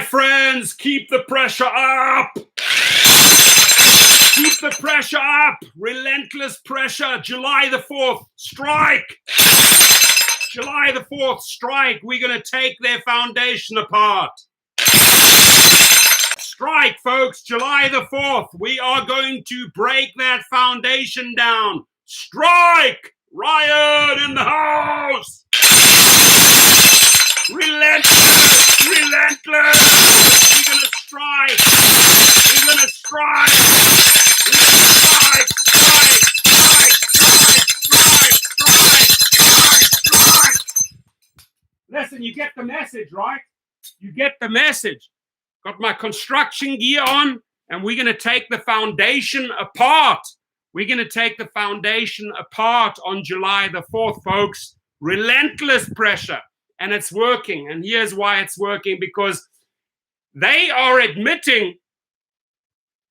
friends, keep the pressure up. Keep the pressure up. Relentless pressure. July the 4th, strike. July the 4th, strike. We're going to take their foundation apart. Strike, folks. July the 4th. We are going to break that foundation down. Strike. Riot in the house. Relentless. Relentless. We're going to strike. We're going to strike. We're going to strike. Strike. Strike. Strike. Strike. Strike. Strike. Listen, you get the message, right? You get the message. Got my construction gear on, and we're going to take the foundation apart. We're going to take the foundation apart on July the 4th, folks. Relentless pressure, and it's working. And here's why it's working, because they are admitting,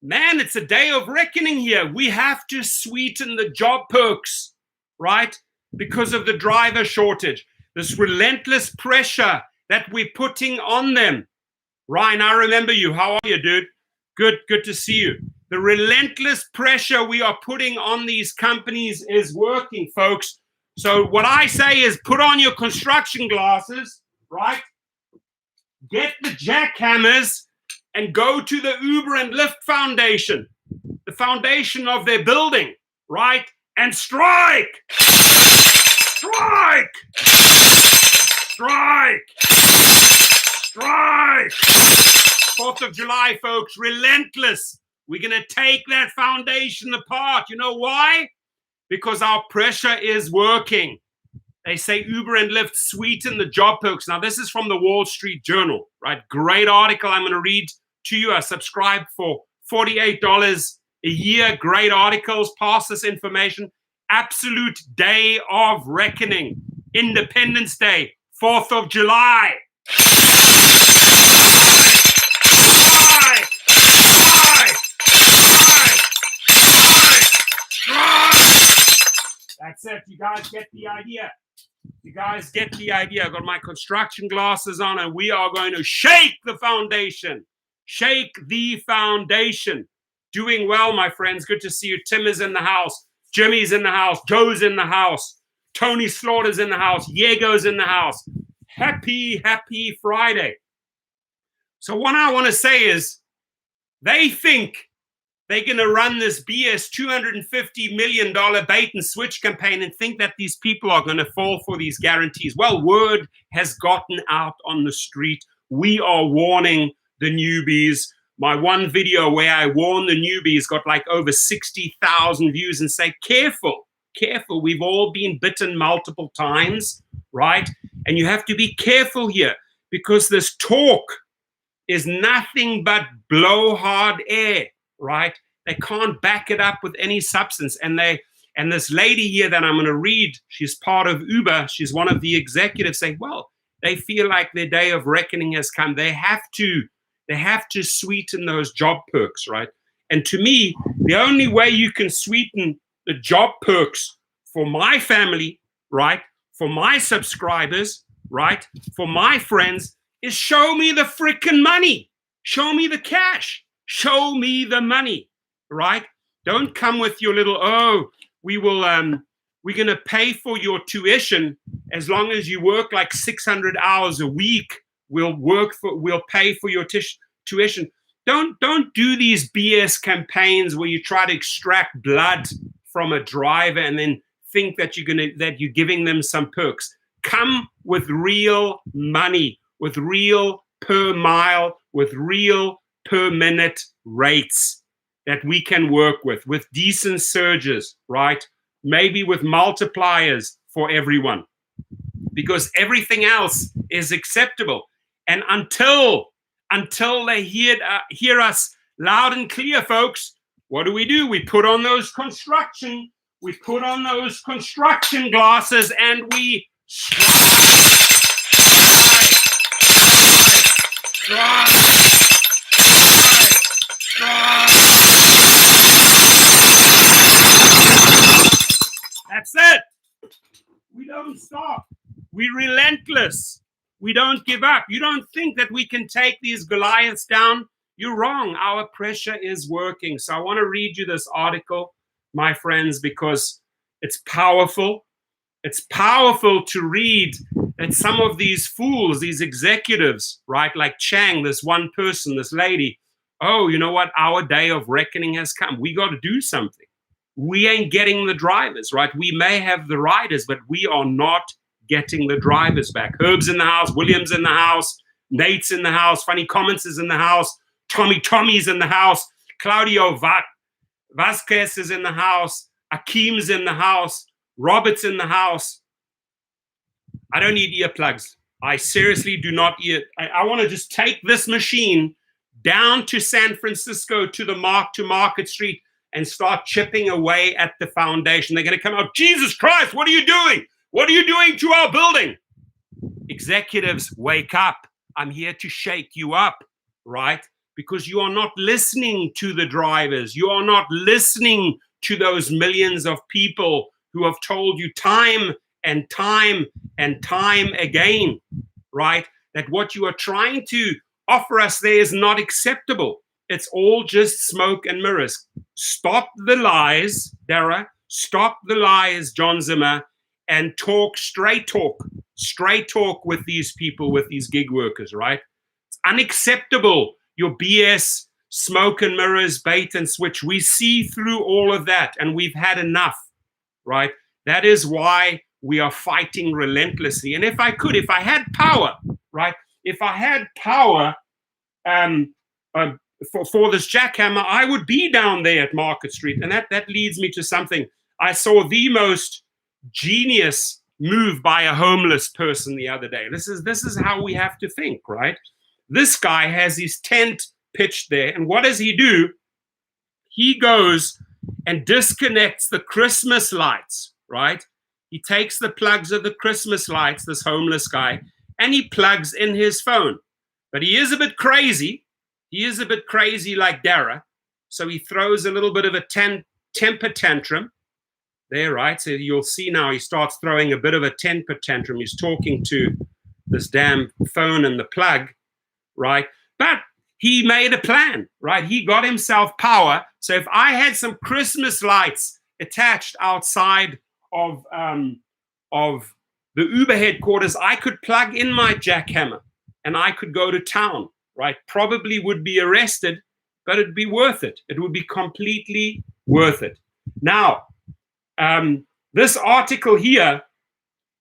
man, it's a day of reckoning here. We have to sweeten the job perks, right? Because of the driver shortage. This relentless pressure that we're putting on them. Ryan, I remember you. How are you, dude? Good to see you. The relentless pressure we are putting on these companies is working, folks. So what I say is put on your construction glasses, right? Get the jackhammers and go to the Uber and Lyft foundation, the foundation of their building, right? And strike! Strike! Strike! Strike! 4th of July, folks, relentless. We're going to take that foundation apart. You know why? Because our pressure is working. They say Uber and Lyft sweeten the job perks. Now, this is from the Wall Street Journal, right? Great article I'm going to read to you. I subscribe for $48 a year. Great articles. Pass this information. Absolute day of reckoning. Independence Day, 4th of July. That's it. You guys get the idea. You guys get the idea. I've got my construction glasses on, and we are going to shake the foundation. Shake the foundation. Doing well, my friends. Good to see you. Tim is in the house. Jimmy's in the house. Joe's in the house. Tony Slaughter's in the house. Diego's in the house. Happy Friday. So what I want to say is, they think they're going to run this BS $250 million bait and switch campaign and think that these people are going to fall for these guarantees. Well, word has gotten out on the street. We are warning the newbies. My one video where I warn the newbies got like over 60,000 views and say, careful, careful. We've all been bitten multiple times, right? And you have to be careful here, because this talk is nothing but blowhard air, right? They can't back it up with any substance. And this lady here that I'm going to read, she's part of Uber. She's one of the executives, saying, well, they feel like their day of reckoning has come. They have to sweeten those job perks, right? And to me, the only way you can sweeten the job perks for my family, right, for my subscribers, right, for my friends, is show me the freaking money. Show me the cash. Show me the money, right? Don't come with your little, we're going to pay for your tuition as long as you work like 600 hours a week. We'll pay for your tuition. Don't do these BS campaigns where you try to extract blood from a driver and then think that you're giving them some perks. Come with real money, with real per mile, with real per minute rates that we can work with decent surges, right? Maybe with multipliers for everyone, because everything else is acceptable. And until they hear us loud and clear, folks, what do? We put on those construction glasses and we strike. That's it. We don't stop. We're relentless. We don't give up. You don't think that we can take these Goliaths down? You're wrong. Our pressure is working. So I want to read you this article, my friends, because it's powerful. It's powerful to read that some of these fools, these executives, right, like Chang, this one person, this lady, oh, you know what? Our day of reckoning has come. We got to do something. We ain't getting the drivers, right? We may have the riders, but we are not getting the drivers back. Herb's in the house, William's in the house, Nate's in the house, Funny Comments is in the house, Tommy's in the house, Claudio Vasquez is in the house, Akeem's in the house, Robert's in the house. I don't need earplugs. I seriously do not I want to just take this machine down to San Francisco to Market Street and start chipping away at the foundation. They're going to come out, Jesus Christ, what are you doing? What are you doing to our building? Executives, wake up. I'm here to shake you up, right? Because you are not listening to the drivers. You are not listening to those millions of people who have told you time and time and time again, right? That what you are trying to offer us there is not acceptable. It's all just smoke and mirrors. Stop the lies, Dara. Stop the lies, John Zimmer, and straight talk with these people, with these gig workers, right? It's unacceptable. Your BS, smoke and mirrors, bait and switch. We see through all of that, and we've had enough, right? That is why we are fighting relentlessly. And if I had power, right? If I had power for this jackhammer, I would be down there at Market Street. And that leads me to something. I saw the most genius move by a homeless person the other day. This is how we have to think, right? This guy has his tent pitched there, and what does he do? He goes and disconnects the Christmas lights, right? He takes the plugs of the Christmas lights, this homeless guy, and he plugs in his phone. But he is a bit crazy. He is a bit crazy like Dara. So he throws a little bit of a temper tantrum there, right? So you'll see now he starts throwing a bit of a temper tantrum. He's talking to this damn phone and the plug, right? But he made a plan, right? He got himself power. So if I had some Christmas lights attached outside of the Uber headquarters, I could plug in my jackhammer and I could go to town, right? Probably would be arrested, but it'd be worth it. It would be completely worth it. Now, this article here,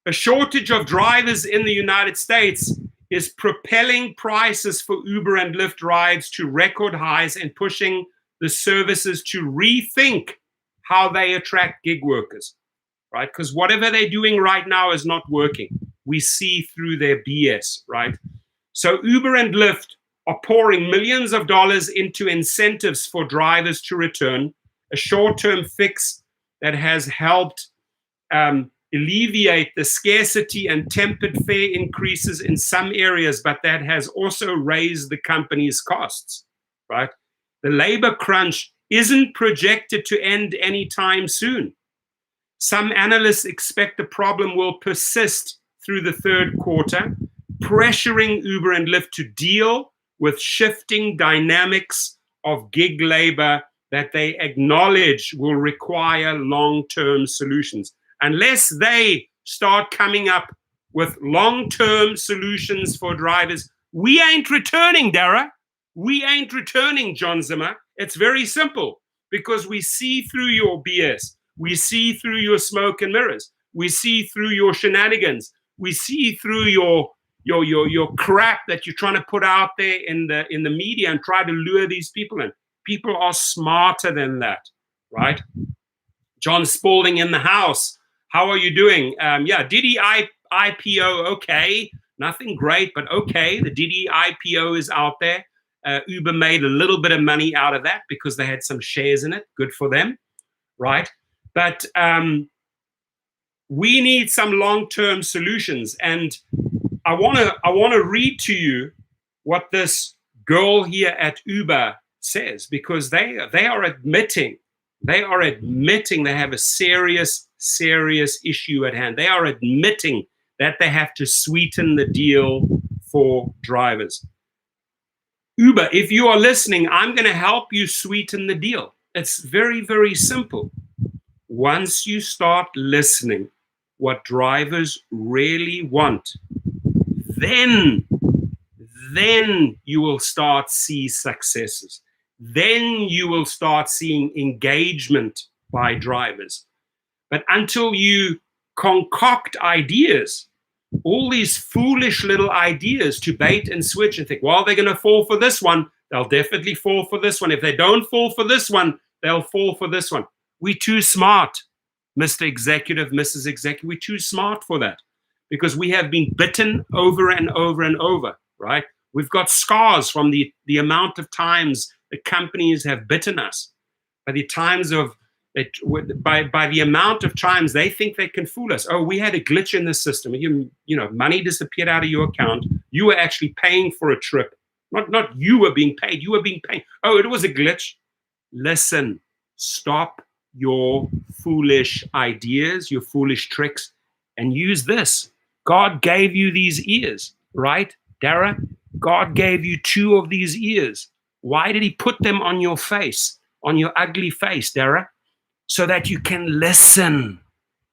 a shortage of drivers in the United States is propelling prices for Uber and Lyft rides to record highs and pushing the services to rethink how they attract gig workers, right? Because whatever they're doing right now is not working. We see through their BS, right? So Uber and Lyft are pouring millions of dollars into incentives for drivers to return, a short-term fix that has helped alleviate the scarcity and tempered fare increases in some areas, but that has also raised the company's costs, right? The labor crunch isn't projected to end anytime soon. Some analysts expect the problem will persist through the third quarter, pressuring Uber and Lyft to deal with shifting dynamics of gig labor that they acknowledge will require long-term solutions. Unless they start coming up with long-term solutions for drivers, we ain't returning, Dara. We ain't returning, John Zimmer. It's very simple, because we see through your BS. We see through your smoke and mirrors. We see through your shenanigans. We see through your crap that you're trying to put out there in the media and try to lure these people in. People are smarter than that, right? John Spalding in the house. How are you doing? Diddy IPO, okay. Nothing great, but okay. The Diddy IPO is out there. Uber made a little bit of money out of that because they had some shares in it. Good for them, right? But we need some long-term solutions. And I want to read to you what this girl here at Uber says, because they are admitting they have a serious issue at hand. They are admitting that they have to sweeten the deal for drivers. Uber, if you are listening, I'm going to help you sweeten the deal. It's very, very simple. Once you start listening what drivers really want, then you will start see successes. Then you will start seeing engagement by drivers. But until you concoct ideas, all these foolish little ideas to bait and switch and think, well, they're going to fall for this one, they'll definitely fall for this one. If they don't fall for this one, they'll fall for this one. We're too smart, Mr. Executive, Mrs. Executive. We're too smart for that because we have been bitten over and over and over, right? We've got scars from the amount of times the companies have bitten us. By the amount of times they think they can fool us. Oh, we had a glitch in the system. You know, money disappeared out of your account. You were actually paying for a trip. Not you were being paid. You were being paid. Oh, it was a glitch. Listen, stop your foolish ideas, your foolish tricks, and use this. God gave you these ears, right, Dara? God gave you 2 of these ears. Why did he put them on your face, on your ugly face, Dara? So that you can listen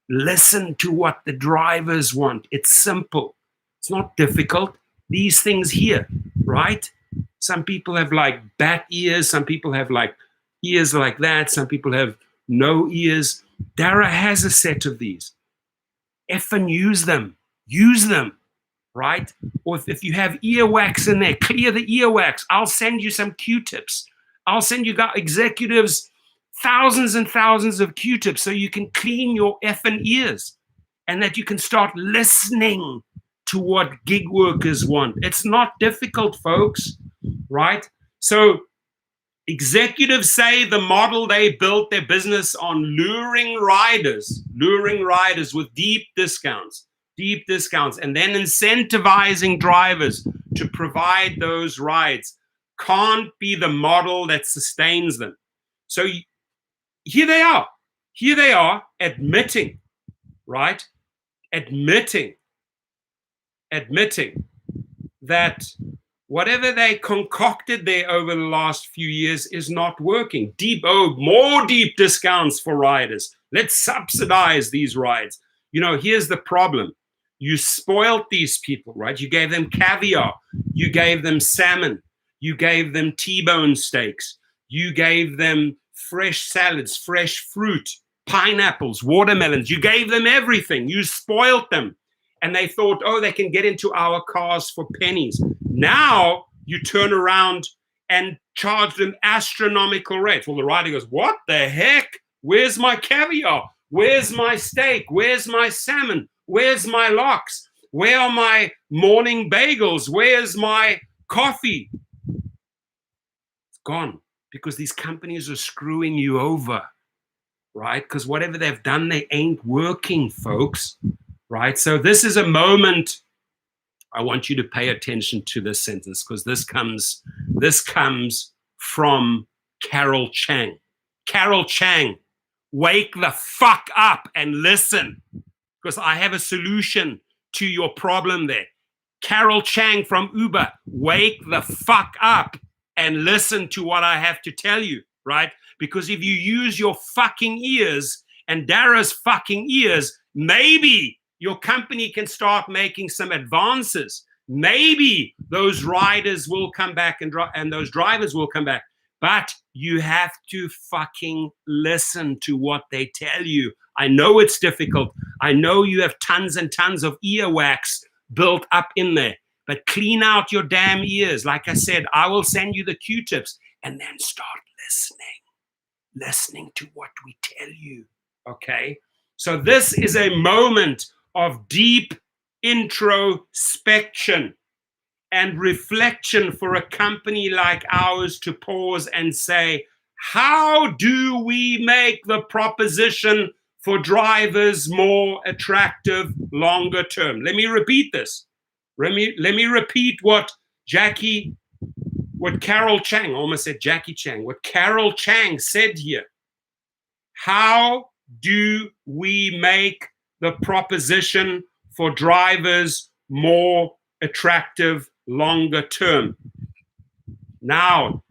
to what the drivers want. It's simple. It's not difficult. These things here, right? Some people have like bat ears. Some people have like ears like that. Some people have no ears. Dara has a set of these. Effing use them. Use them, right? Or if you have earwax in there, clear the earwax. I'll send you some Q-tips. I'll send you executives thousands and thousands of Q-tips so you can clean your effing ears and that you can start listening to what gig workers want. It's not difficult, folks, right? So executives say the model they built their business on luring riders with deep discounts, and then incentivizing drivers to provide those rides can't be the model that sustains them. So here they are admitting, right? Admitting that whatever they concocted there over the last few years is not working. More deep discounts for riders. Let's subsidize these rides. You know, here's the problem. You spoiled these people, right? You gave them caviar. You gave them salmon. You gave them T-bone steaks. You gave them fresh salads, fresh fruit, pineapples, watermelons. You gave them everything. You spoiled them. And they thought, oh, they can get into our cars for pennies. Now you turn around and charge them astronomical rates. Well, the rider goes, what the heck? Where's my caviar? Where's my steak? Where's my salmon? Where's my lox? Where are my morning bagels? Where's my coffee? It's gone because these companies are screwing you over, right? Because whatever they've done, they ain't working, folks, right? So this is a moment I want you to pay attention to this sentence because this comes from Carol Chang. Carol Chang, wake the fuck up and listen because I have a solution to your problem there. Carol Chang from Uber, wake the fuck up and listen to what I have to tell you, right? Because if you use your fucking ears and Dara's fucking ears, maybe your company can start making some advances. Maybe those riders will come back and those drivers will come back. But you have to fucking listen to what they tell you. I know it's difficult. I know you have tons and tons of earwax built up in there. But clean out your damn ears. Like I said, I will send you the Q-tips and then start listening to what we tell you. Okay? So this is a moment of deep introspection and reflection for a company like ours to pause and say, how do we make the proposition for drivers more attractive longer term? Let me repeat this. Let me repeat what Carol Chang, almost said Jackie Chang, what Carol Chang said here. How do we make the proposition for drivers more attractive longer term. Now,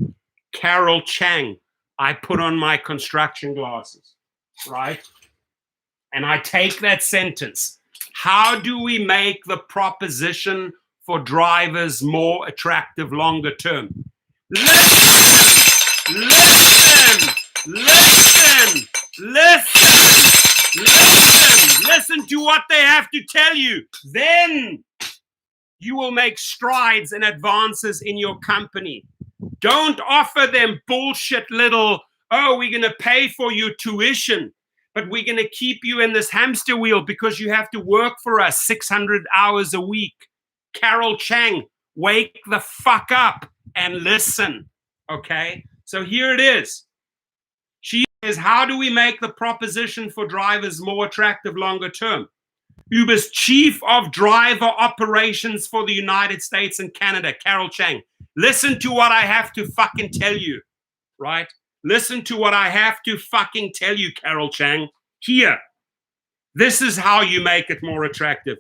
Carol Chang, I put on my construction glasses, right? And I take that sentence. How do we make the proposition for drivers more attractive longer term? Listen, listen, listen, listen, listen, listen to what they have to tell you. Then you will make strides and advances in your company. Don't offer them bullshit little, oh, we're going to pay for your tuition, but we're going to keep you in this hamster wheel because you have to work for us 600 hours a week. Carol Chang, wake the fuck up and listen, okay? So here it is. She says, how do we make the proposition for drivers more attractive longer term? Uber's chief of driver operations for the United States and Canada, Carol Chang. Listen to what I have to fucking tell you, right? Listen to what I have to fucking tell you, Carol Chang. Here, this is how you make it more attractive.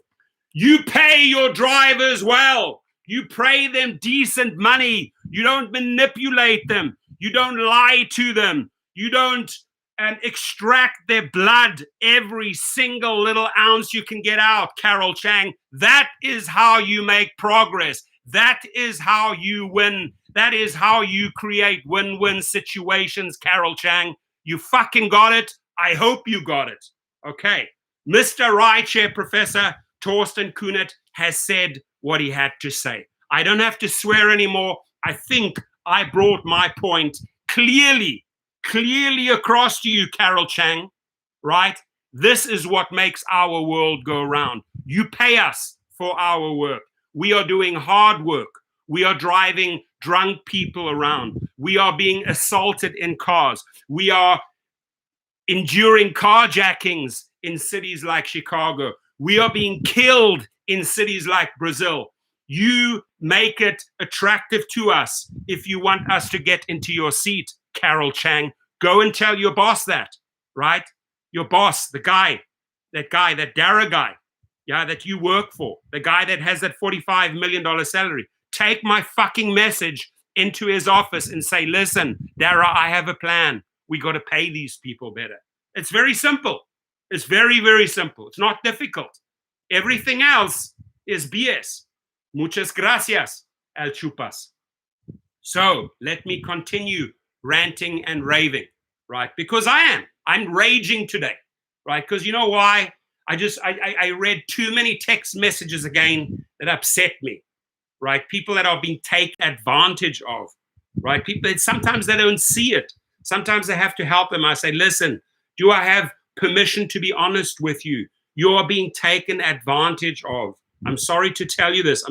You pay your drivers well. You pay them decent money. You don't manipulate them. You don't lie to them. You don't extract their blood every single little ounce you can get out, Carol Chang. That is how you make progress. That is how you win. That is how you create win-win situations, Carol Chang. You fucking got it. I hope you got it. Okay. Mr. Rideshare Professor Torsten Kunert has said what he had to say. I don't have to swear anymore. I think I brought my point clearly across to you, Carol Chang, right? This is what makes our world go round. You pay us for our work. We are doing hard work. We are driving drunk people around. We are being assaulted in cars. We are enduring carjackings in cities like Chicago. We are being killed in cities like Brazil. You make it attractive to us if you want us to get into your seat, Carol Chang. Go and tell your boss that, right? Your boss, that Dara guy, yeah, that you work for, the guy that has that $45 million salary. Take my fucking message into his office and say, listen, Dara, I have a plan. We got to pay these people better. It's very simple. It's very, very simple. It's not difficult. Everything else is BS. Muchas gracias, El Chupas. So let me continue ranting and raving, right? Because I'm raging today, right? Because you know why? I read too many text messages again that upset me, right? People that are being taken advantage of, right? People that sometimes they don't see it. Sometimes I have to help them. I say, listen, do I have permission to be honest with you? You are being taken advantage of. I'm sorry to tell you this.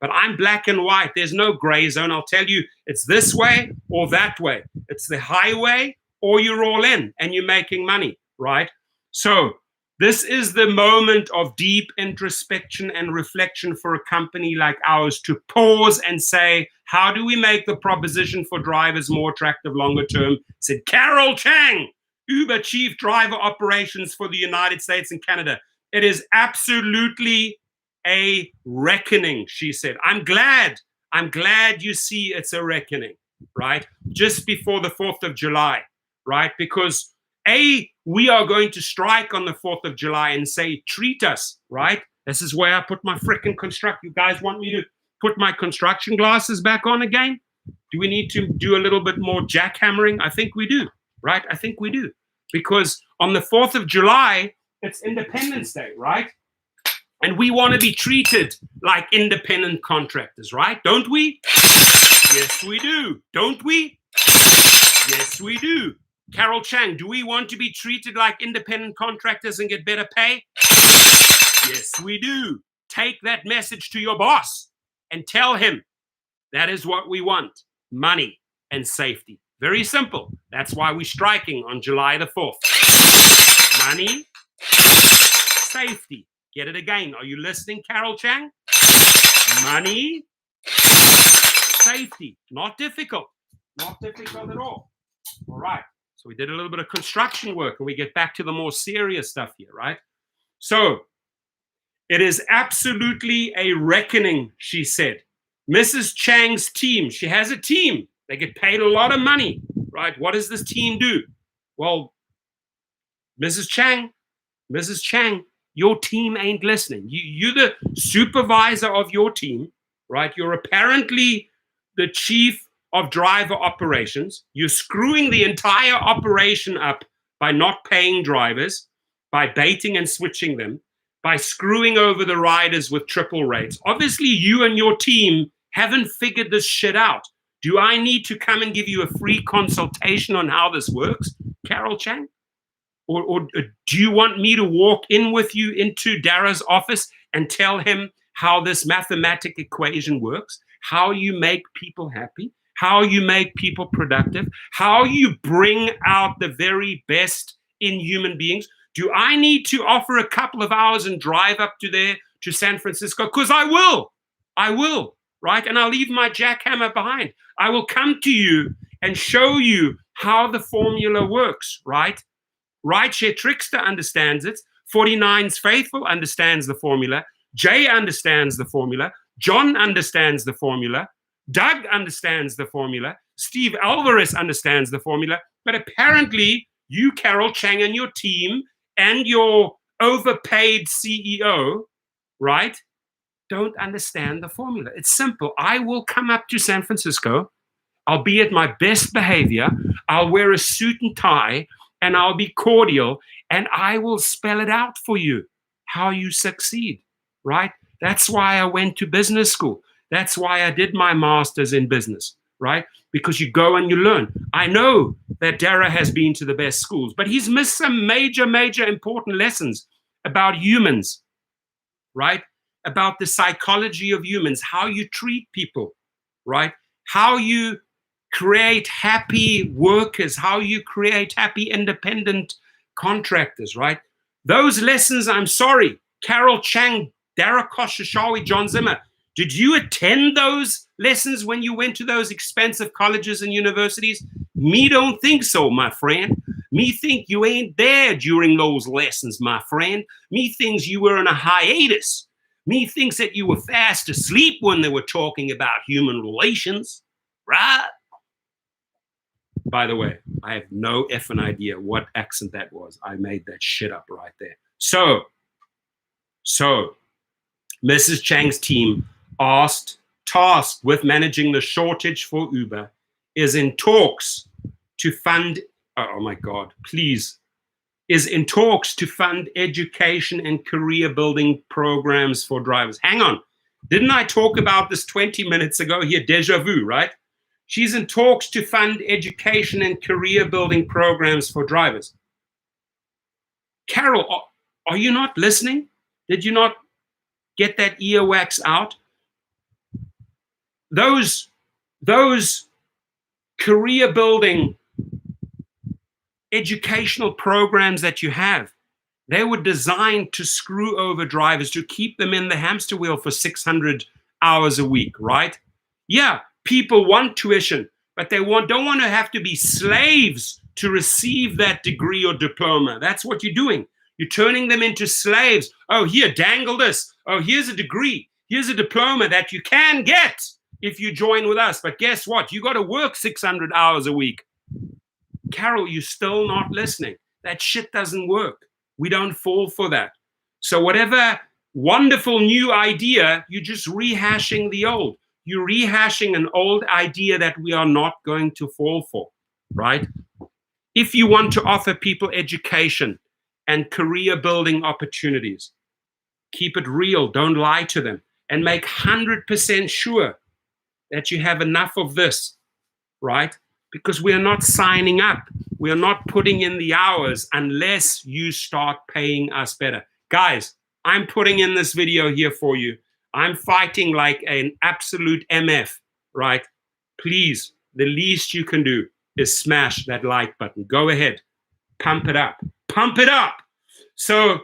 But I'm black and white. There's no gray zone. I'll tell you, it's this way or that way. It's the highway or you're all in and you're making money, right? So this is the moment of deep introspection and reflection for a company like ours to pause and say, how do we make the proposition for drivers more attractive longer term? Said Carol Chang, Uber Chief Driver Operations for the United States and Canada. It is absolutely a reckoning, she said. I'm glad you see it's a reckoning, right? Just before the 4th of July, right? Because we are going to strike on the 4th of July and say, treat us, right? This is where I put my freaking you guys want me to put my construction glasses back on again? Do we need to do a little bit more jackhammering? I think we do, right? I think we do. Because on the 4th of July, it's Independence Day, right? And we want to be treated like independent contractors, right? Don't we? Yes, we do. Don't we? Yes, we do. Carol Chang, do we want to be treated like independent contractors and get better pay? Yes, we do. Take that message to your boss and tell him that is what we want, money and safety. Very simple. That's why we're striking on July the 4th. Money, safety. Get it again. Are you listening, Carol Chang? Money, safety. Not difficult. Not difficult at all. All right. So we did a little bit of construction work and we get back to the more serious stuff here, right? So It is absolutely a reckoning, she said. Mrs. Chang's team, she has a team. They get paid a lot of money, right? What does this team do? Well, Mrs. Chang, your team ain't listening. You're the supervisor of your team, right? You're apparently the chief of driver operations. You're screwing the entire operation up by not paying drivers, by baiting and switching them, by screwing over the riders with triple rates. Obviously, you and your team haven't figured this shit out. Do I need to come and give you a free consultation on how this works, Carol Chang? Or do you want me to walk in with you into Dara's office and tell him how this mathematic equation works, how you make people happy, how you make people productive, how you bring out the very best in human beings? Do I need to offer a couple of hours and drive up to there to San Francisco? Because I will, right? And I'll leave my jackhammer behind. I will come to you and show you how the formula works, right? Rideshare Trickster understands it. 49's Faithful understands the formula. Jay understands the formula. John understands the formula. Doug understands the formula. Steve Alvarez understands the formula. But apparently, you, Carol Chang, and your team and your overpaid CEO, right, don't understand the formula. It's simple. I will come up to San Francisco. I'll be at my best behavior. I'll wear a suit and tie, and I'll be cordial, and I will spell it out for you, how you succeed, right? That's why I went to business school. That's why I did my master's in business, right? Because you go and you learn. I know that Dara has been to the best schools, but he's missed some major, major important lessons about humans, right? About the psychology of humans, how you treat people, right? How you create happy workers, how you create happy independent contractors, right? Those lessons, I'm sorry, Carol Chang, Dara Khosrowshahi, John Zimmer, did you attend those lessons when you went to those expensive colleges and universities? Me don't think so, my friend. Me think you ain't there during those lessons, my friend. Me thinks you were in a hiatus. Me thinks that you were fast asleep when they were talking about human relations, right? By the way, I have no effing idea what accent that was. I made that shit up right there. So Mrs. Chang's team, tasked with managing the shortage for Uber, is in talks to fund, oh my God, please, is in talks to fund education and career building programs for drivers. Hang on, didn't I talk about this 20 minutes ago here? Deja vu, right? She's in talks to fund education and career building programs for drivers. Carol, are you not listening? Did you not get that earwax out? Those career building educational programs that you have, they were designed to screw over drivers, to keep them in the hamster wheel for 600 hours a week, right? Yeah, people want tuition, but they don't want to have to be slaves to receive that degree or diploma. That's what you're doing. You're turning them into slaves. Oh, here, dangle this. Oh, here's a degree. Here's a diploma that you can get if you join with us. But guess what? You got to work 600 hours a week. Carol, you're still not listening. That shit doesn't work. We don't fall for that. So whatever wonderful new idea, you're just rehashing the old. You're rehashing an old idea that we are not going to fall for, right? If you want to offer people education and career building opportunities, keep it real. Don't lie to them, and make 100% sure that you have enough of this, right? Because we are not signing up. We are not putting in the hours unless you start paying us better. Guys, I'm putting in this video here for you. I'm fighting like an absolute MF, right? Please, the least you can do is smash that like button. Go ahead. Pump it up. Pump it up. So,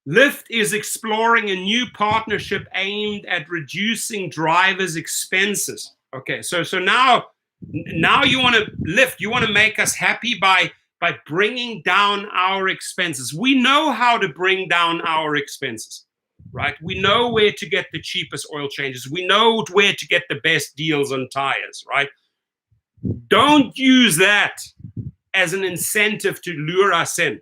Lyft is exploring a new partnership aimed at reducing drivers' expenses. Okay, so now you want to Lyft, you want to make us happy by by bringing down our expenses. We know how to bring down our expenses, right? We know where to get the cheapest oil changes. We know where to get the best deals on tires, right? Don't use that as an incentive to lure us in,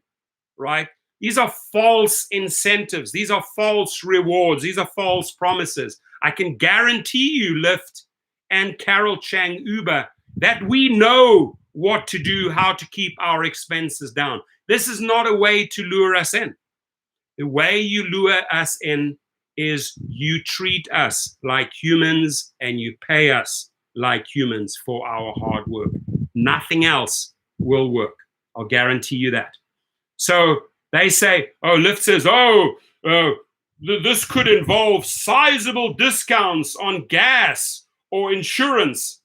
right? These are false incentives. These are false rewards. These are false promises. I can guarantee you, Lyft and Carol Chang Uber, that we know what to do, how to keep our expenses down. This is not a way to lure us in. The way you lure us in is you treat us like humans and you pay us like humans for our hard work. Nothing else will work. I'll guarantee you that. So they say, Lyft says, this could involve sizable discounts on gas or insurance.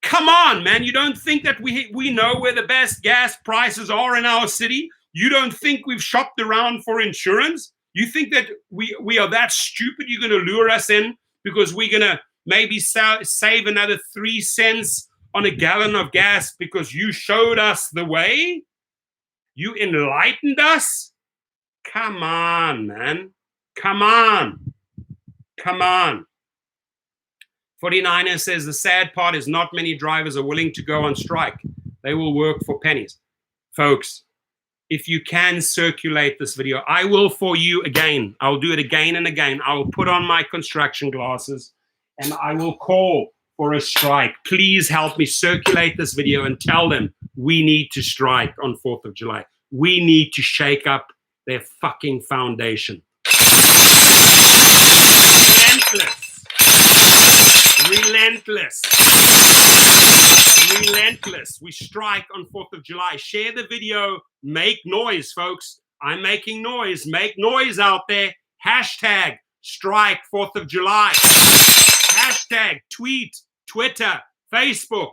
Come on, man. You don't think that we know where the best gas prices are in our city? You don't think we've shopped around for insurance? You think that we are that stupid? You're going to lure us in because we're going to maybe save another 3 cents on a gallon of gas because you showed us the way? You enlightened us? Come on, man. Come on. Come on. 49er says the sad part is not many drivers are willing to go on strike. They will work for pennies. Folks, if you can circulate this video, I will for you again. I'll do it again and again. I will put on my construction glasses and I will call for a strike. Please help me circulate this video and tell them we need to strike on 4th of July. We need to shake up their fucking foundation. Relentless. We strike on 4th of July. Share the video. Make noise, folks. I'm making noise. Make noise out there. Hashtag strike 4th of July. Hashtag tweet, Twitter, Facebook,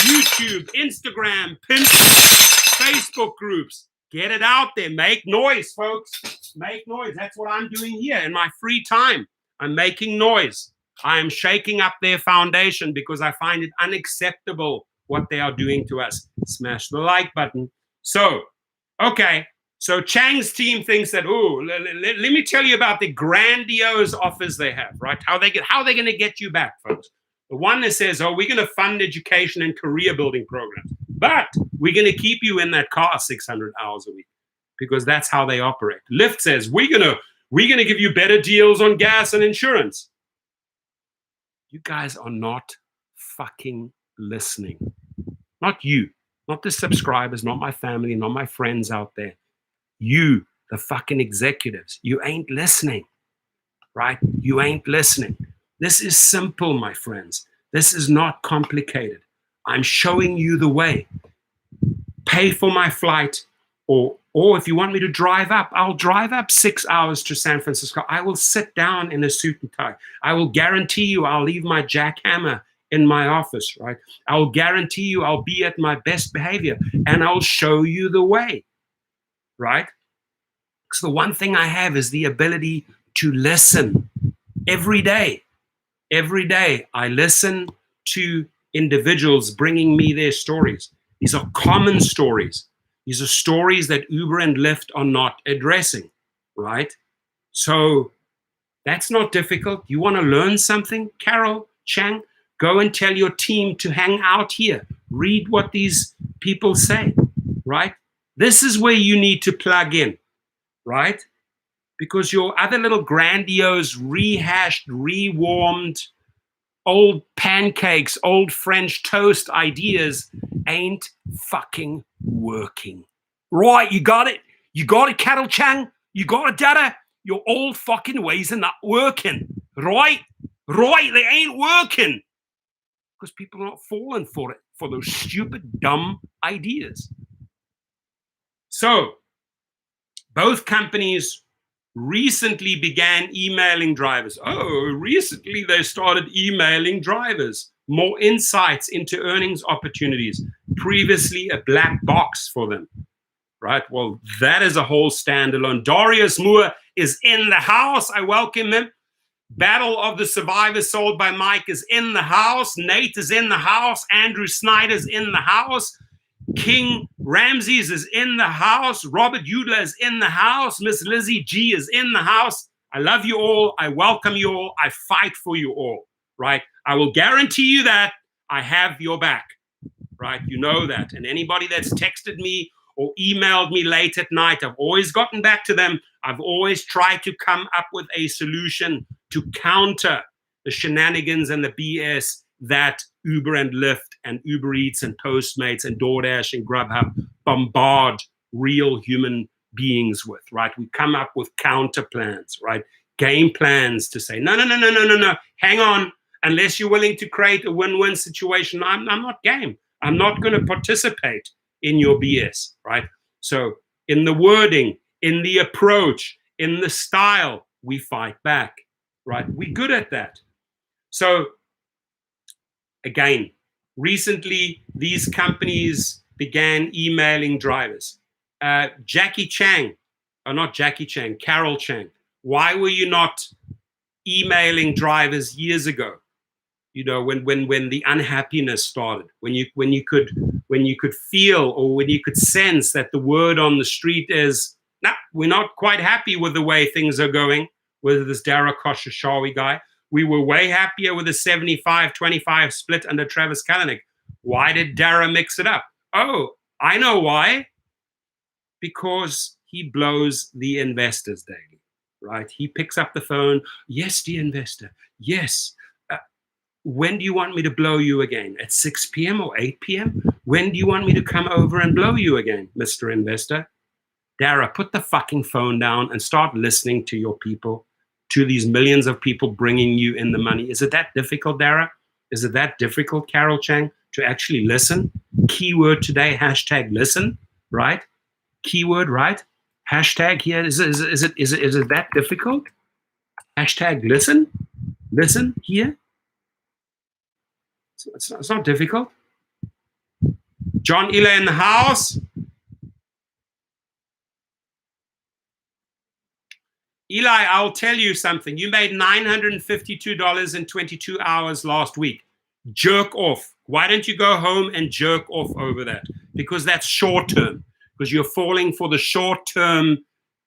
YouTube, Instagram, Pinterest, Facebook groups. Get it out there. Make noise, folks. Make noise. That's what I'm doing here in my free time. I'm making noise. I am shaking up their foundation because I find it unacceptable what they are doing to us. Smash the like button. So, okay. So Chang's team thinks that, let me tell you about the grandiose offers they have, right? How they're going to get you back, folks. The one that says, we're going to fund education and career building programs, but we're going to keep you in that car 600 hours a week because that's how they operate. Lyft says, we're going to give you better deals on gas and insurance. You guys are not fucking listening. Not you, not the subscribers, not my family, not my friends out there. You, the fucking executives, you ain't listening, right? You ain't listening. This is simple, my friends. This is not complicated. I'm showing you the way. Pay for my flight, or if you want me to drive up, I'll drive up 6 hours to San Francisco. I will sit down in a suit and tie. I will guarantee you I'll leave my jackhammer in my office, right? I'll guarantee you I'll be at my best behavior, and I'll show you the way, right? Because the one thing I have is the ability to listen every day. Every day I listen to individuals bringing me their stories. These are common stories. These are stories that Uber and Lyft are not addressing, right? So that's not difficult. You want to learn something, Carol Chang? Go and tell your team to hang out here. Read what these people say, right? This is where you need to plug in, right? Because your other little grandiose, rehashed, rewarmed, old pancakes, old French toast ideas ain't fucking working. Right, you got it? You got it, Carol Chang? You got it, Dada? Your old fucking ways are not working. Right? Right, they ain't working. Because people are not falling for it, for those stupid, dumb ideas. So, both companies recently began emailing drivers. Recently they started emailing drivers more insights into earnings opportunities. Previously a black box for them, right? Well, that is a whole standalone. Darius Moore is in the house. I welcome him. Battle of the Survivors sold by Mike is in the house. Nate is in the house. Andrew Snyder's in the house. King Ramses is in the house. Robert Udler is in the house. Miss Lizzie G is in the house. I love you all. I welcome you all. I fight for you all, right? I will guarantee you that I have your back, right? You know that. And anybody that's texted me or emailed me late at night, I've always gotten back to them. I've always tried to come up with a solution to counter the shenanigans and the BS that Uber and Lyft and Uber Eats and Postmates and DoorDash and Grubhub bombard real human beings with, right? We come up with counter plans, right? Game plans to say, no, hang on. Unless you're willing to create a win-win situation, I'm not game. I'm not going to participate in your BS, right? So in the wording, in the approach, in the style, we fight back, right? We're good at that. So again, recently, these companies began emailing drivers. Carol Chang. Why were you not emailing drivers years ago? You know, when the unhappiness started, when you could feel or when you could sense that the word on the street is, nah, we're not quite happy with the way things are going with this Dara Khosrowshahi guy. We were way happier with a 75-25 split under Travis Kalanick. Why did Dara mix it up? Oh, I know why. Because he blows the investors daily, right? He picks up the phone. Yes, the investor. Yes. When do you want me to blow you again? At 6 p.m. or 8 p.m.? When do you want me to come over and blow you again, Mr. Investor? Dara, put the fucking phone down and start listening to your people, to these millions of people bringing you in the money. Is it that difficult, Dara? Is it that difficult, Carol Chang, to actually listen? Keyword today, hashtag listen, right? Keyword, right? Hashtag here. Is it that difficult? Hashtag listen. Listen here. It's not difficult. John Ila in the house. Eli, I'll tell you something. You made $952 in 22 hours last week. Jerk off. Why don't you go home and jerk off over that? Because that's short term. Because you're falling for the short term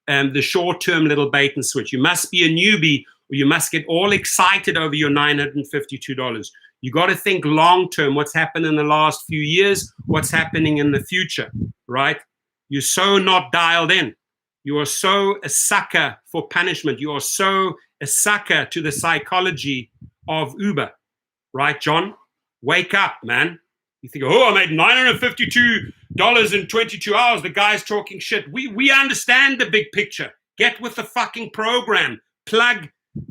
little bait and switch. You must be a newbie, or you must get all excited over your $952. You got to think long term. What's happened in the last few years? What's happening in the future? Right? You're so not dialed in. You are so a sucker for punishment. You are so a sucker to the psychology of Uber. Right, John? Wake up, man. You think, oh, I made $952 in 22 hours. The guy's talking shit. We understand the big picture. Get with the fucking program.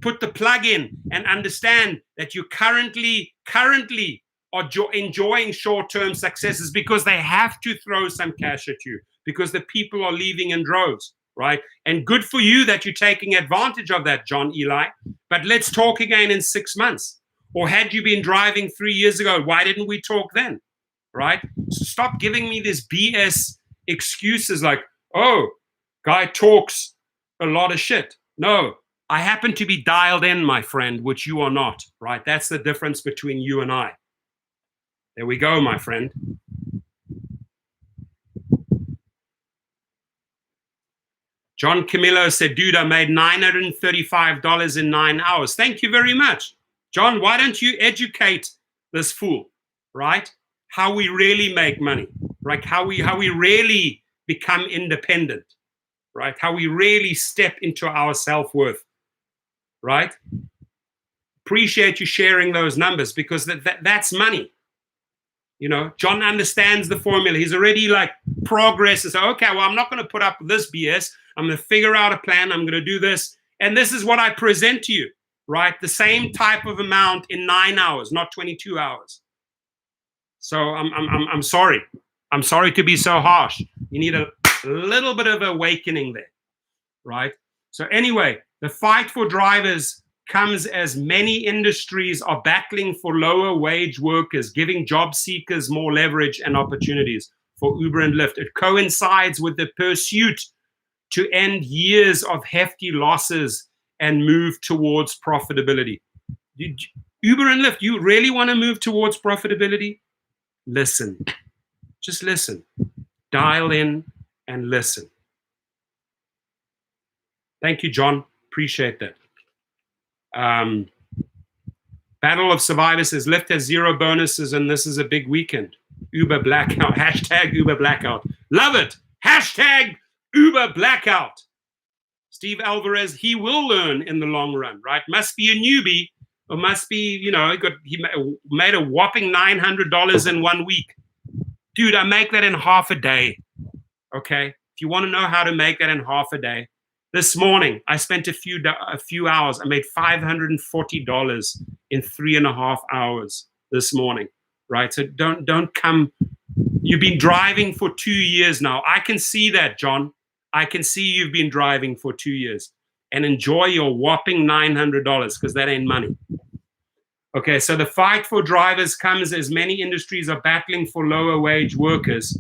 Put the plug in and understand that you currently are enjoying short-term successes because they have to throw some cash at you because the people are leaving in droves, right? And good for you that you're taking advantage of that, John Eli. But let's talk again in 6 months. Or had you been driving 3 years ago, why didn't we talk then, right? So stop giving me this BS excuses like, oh, guy talks a lot of shit. No, I happen to be dialed in, my friend, which you are not, right? That's the difference between you and I. There we go, my friend. John Camillo said, dude, I made $935 in 9 hours. Thank you very much. John, why don't you educate this fool, right? How we really make money, right? How we really become independent, right? How we really step into our self-worth, right? Appreciate you sharing those numbers because that's money. You know, John understands the formula. He's already like progress and so, okay, well, I'm not going to put up with this BS. I'm going to figure out a plan. I'm going to do this. And this is what I present to you. Right? The same type of amount in 9 hours, not 22 hours. So I'm sorry. I'm sorry to be so harsh. You need a little bit of awakening there, right? So anyway, the fight for drivers comes as many industries are battling for lower wage workers, giving job seekers more leverage and opportunities for Uber and Lyft. It coincides with the pursuit to end years of hefty losses and move towards profitability. Uber and Lyft, you really want to move towards profitability? Listen. Just listen. Dial in and listen. Thank you, John. Appreciate that. Battle of Survivors says Lyft has 0 bonuses and this is a big weekend. Uber blackout. Hashtag Uber blackout. Love it. Hashtag Uber blackout. Steve Alvarez, he will learn in the long run, right? Must be a newbie, or must be, he made a whopping $900 in 1 week. Dude, I make that in half a day. Okay? If you want to know how to make that in half a day, this morning I spent a few hours. I made $540 in 3.5 hours this morning, right? So don't come. You've been driving for 2 years now. I can see that, John. I can see you've been driving for 2 years, and enjoy your whopping $900 because that ain't money. Okay, so the fight for drivers comes as many industries are battling for lower wage workers,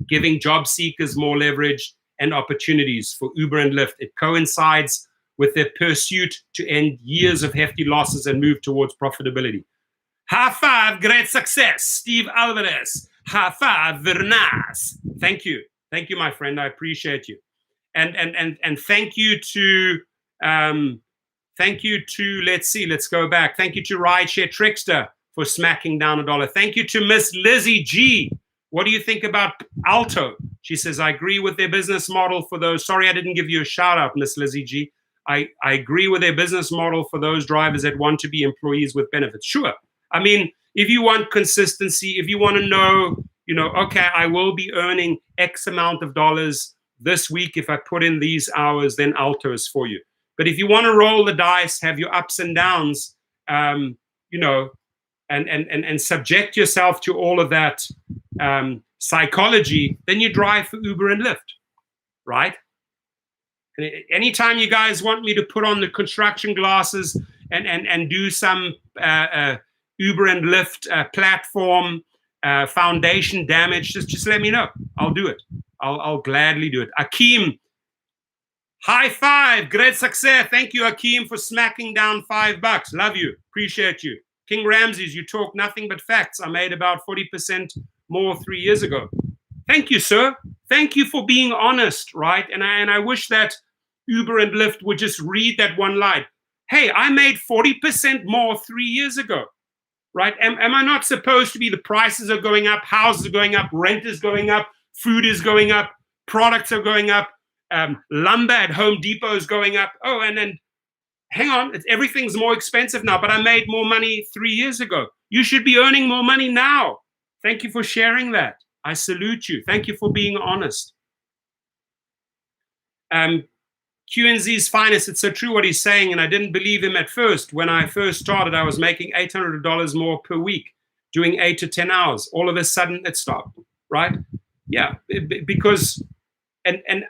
giving job seekers more leverage and opportunities for Uber and Lyft. It coincides with their pursuit to end years of hefty losses and move towards profitability. High five, great success, Steve Alvarez. High five, very nice. Thank you. Thank you, my friend. I appreciate you. And thank you to, let's go back. Thank you to Rideshare Trickster for smacking down $1. Thank you to Miss Lizzie G. What do you think about Alto? She says, I agree with their business model for those. Sorry, I didn't give you a shout out, Miss Lizzie G. I agree with their business model for those drivers that want to be employees with benefits. Sure. I mean, if you want consistency, if you want to know, okay, I will be earning X amount of dollars this week if I put in these hours, then Alto is for you. But if you want to roll the dice, have your ups and downs, and subject yourself to all of that psychology, then you drive for Uber and Lyft, right? And anytime you guys want me to put on the construction glasses and do some Uber and Lyft platform foundation damage, just let me know. I'll do it. I'll gladly do it. Akeem, high five, great success. Thank you, Akeem, for smacking down $5. Love you, appreciate you. King Ramses, you talk nothing but facts. I made about 40% more 3 years ago. Thank you, sir. Thank you for being honest, right? And I wish that Uber and Lyft would just read that one line. Hey, I made 40% more 3 years ago, right? Am I not supposed to be, the prices are going up, houses are going up, rent is going up, food is going up, products are going up, lumber at Home Depot is going up. Oh, and then hang on, everything's more expensive now, but I made more money 3 years ago. You should be earning more money now. Thank you for sharing that. I salute you. Thank you for being honest. QNZ's finest, it's so true what he's saying, and I didn't believe him at first. When I first started, I was making $800 more per week, doing 8 to 10 hours. All of a sudden, it stopped, right? Yeah, because, and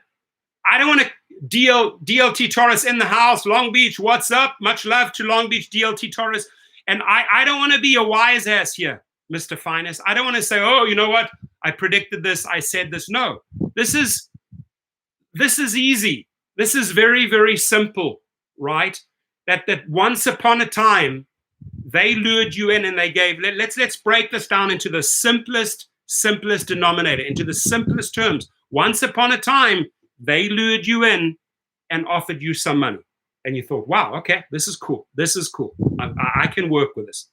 I don't want to DLT Taurus in the house, Long Beach, what's up? Much love to Long Beach DLT Taurus. And I don't want to be a wise ass here, Mr. Finest. I don't want to say, oh, you know what? I predicted this. I said this. No, this is easy. This is very, very simple, right? That once upon a time, they lured you in and they gave, let's break this down into the simplest denominator, into the simplest terms. Once upon a time, they lured you in and offered you some money. And you thought, wow, okay, this is cool. This is cool. I can work with this.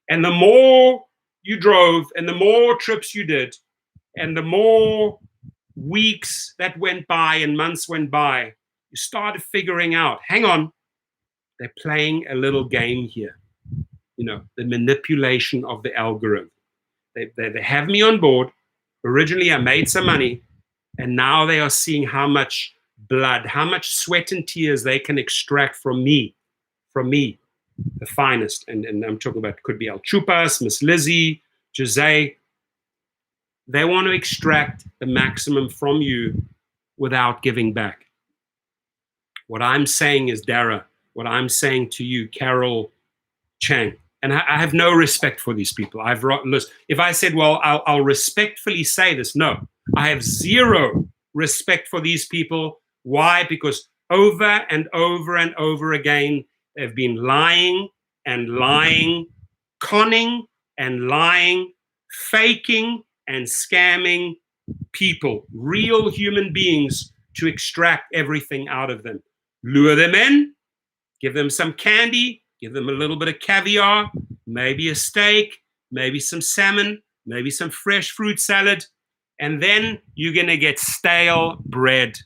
And the more you drove and the more trips you did and the more weeks that went by and months went by, you started figuring out, hang on, they're playing a little game here. The manipulation of the algorithm. They have me on board. Originally, I made some money. And now they are seeing how much blood, how much sweat and tears they can extract from me, the finest. And I'm talking about, could be El Chupas, Miss Lizzie, Jose. They want to extract the maximum from you without giving back. What I'm saying is, Dara, what I'm saying to you, Carol Chang, and I have no respect for these people. If I said, well, I'll respectfully say this, no. I have zero respect for these people. Why? Because over and over and over again, they've been lying and lying, conning and lying, faking and scamming people, real human beings, to extract everything out of them. Lure them in, give them some candy, give them a little bit of caviar, maybe a steak, maybe some salmon, maybe some fresh fruit salad, and then you're going to get stale bread,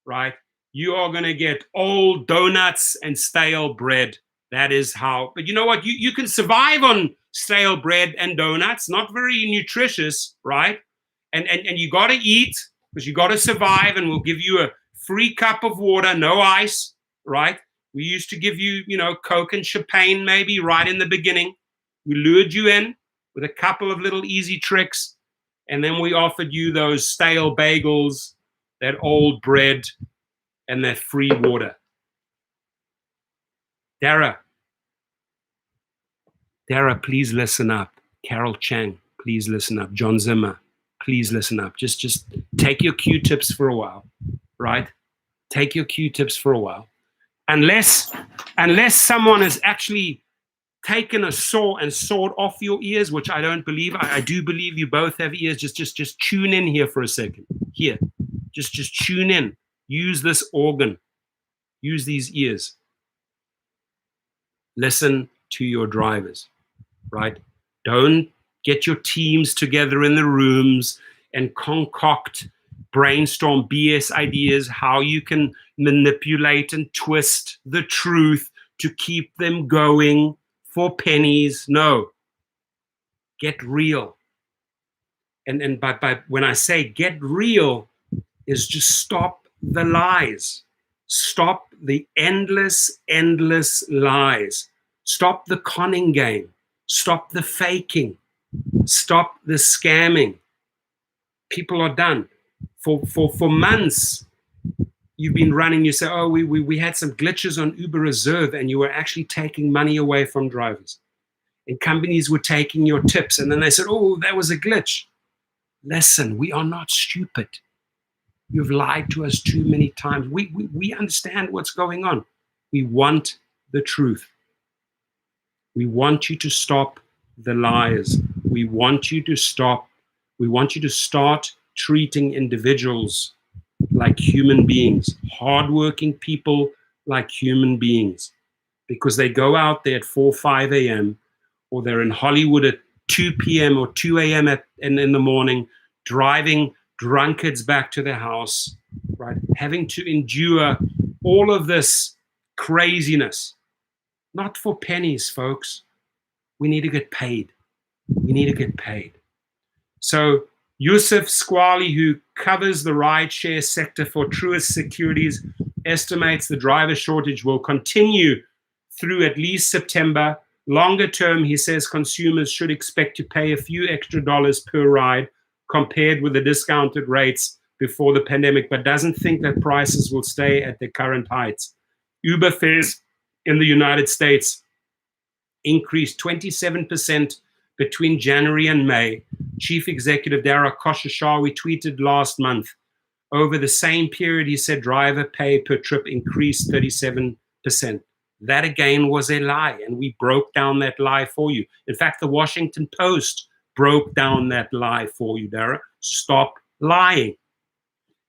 right? You are going to get old donuts and stale bread. That is how, but you know what? You can survive on stale bread and donuts, not very nutritious, right? And you got to eat because you got to survive, and we'll give you a free cup of water, no ice, right? We used to give you, Coke and champagne maybe right in the beginning. We lured you in with a couple of little easy tricks, and then we offered you those stale bagels, that old bread, and that free water. Dara, please listen up. Carol Chang, please listen up. John Zimmer, please listen up. Just take your Q-tips for a while, right? Take your Q-tips for a while. Unless someone has actually taken a saw and sawed off your ears, which I don't believe. I do believe you both have ears. Just tune in here for a second. Here, just tune in. Use this organ. Use these ears. Listen to your drivers, right? Don't get your teams together in the rooms and concoct, brainstorm BS ideas, how you can manipulate and twist the truth to keep them going for pennies. No. Get real. And by when I say get real, is just stop the lies. Stop the endless lies. Stop the conning game. Stop the faking. Stop the scamming. People are done. For months, you've been running, you say, oh, we had some glitches on Uber Reserve, and you were actually taking money away from drivers. And companies were taking your tips, and then they said, oh, that was a glitch. Listen, we are not stupid. You've lied to us too many times. We understand what's going on. We want the truth. We want you to stop the lies. We want you to stop. We want you to start treating individuals like human beings, hardworking people like human beings, because they go out there at 4, 5 a.m., or they're in Hollywood at 2 p.m. or 2 a.m. in the morning, driving drunkards back to their house, right? Having to endure all of this craziness, not for pennies, folks. We need to get paid. We need to get paid. So Yusuf Squali, who covers the rideshare sector for Truist Securities, estimates the driver shortage will continue through at least September. Longer term, he says consumers should expect to pay a few extra dollars per ride compared with the discounted rates before the pandemic, but doesn't think that prices will stay at their current heights. Uber fares in the United States increased 27% between January and May. Chief Executive Dara Khosrowshahi tweeted last month. Over the same period, he said driver pay per trip increased 37%. That again was a lie, and we broke down that lie for you. In fact, the Washington Post broke down that lie for you, Dara. Stop lying.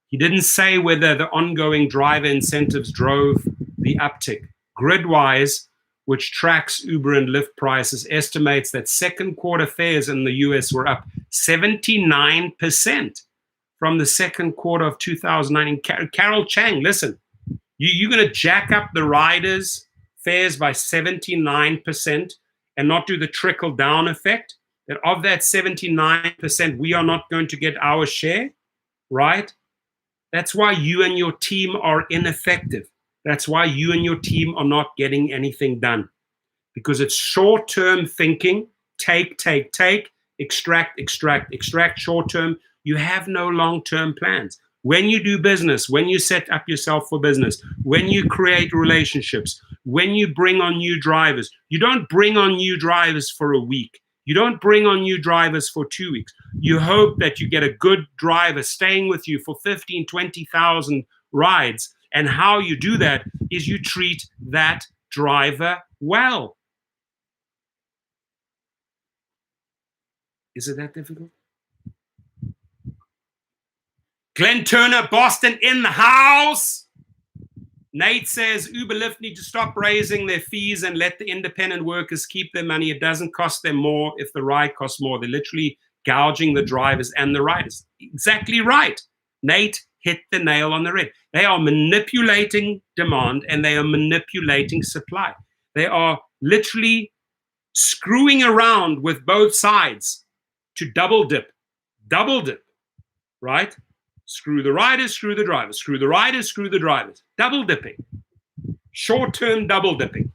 He didn't say whether the ongoing driver incentives drove the uptick. Gridwise, which tracks Uber and Lyft prices, estimates that second quarter fares in the US were up 79% from the second quarter of 2019. Carol Chang, listen, you're going to jack up the riders' fares by 79% and not do the trickle-down effect? That of that 79%, we are not going to get our share, right? That's why you and your team are ineffective. That's why you and your team are not getting anything done. Because it's short-term thinking, take, extract short-term. You have no long-term plans. When you do business, when you set up yourself for business, when you create relationships, when you bring on new drivers, you don't bring on new drivers for a week. You don't bring on new drivers for 2 weeks. You hope that you get a good driver staying with you for 15, 20,000 rides. And how you do that is you treat that driver well. Is it that difficult? Glenn Turner, Boston in the house. Nate says Uber Lyft need to stop raising their fees and let the independent workers keep their money. It doesn't cost them more if the ride costs more. They're literally gouging the drivers and the riders. Exactly right. Nate hit the nail on the head. They are manipulating demand and they are manipulating supply. They are literally screwing around with both sides to double dip, right? Screw the riders, screw the drivers, screw the riders, screw the drivers. Double dipping, short-term double dipping.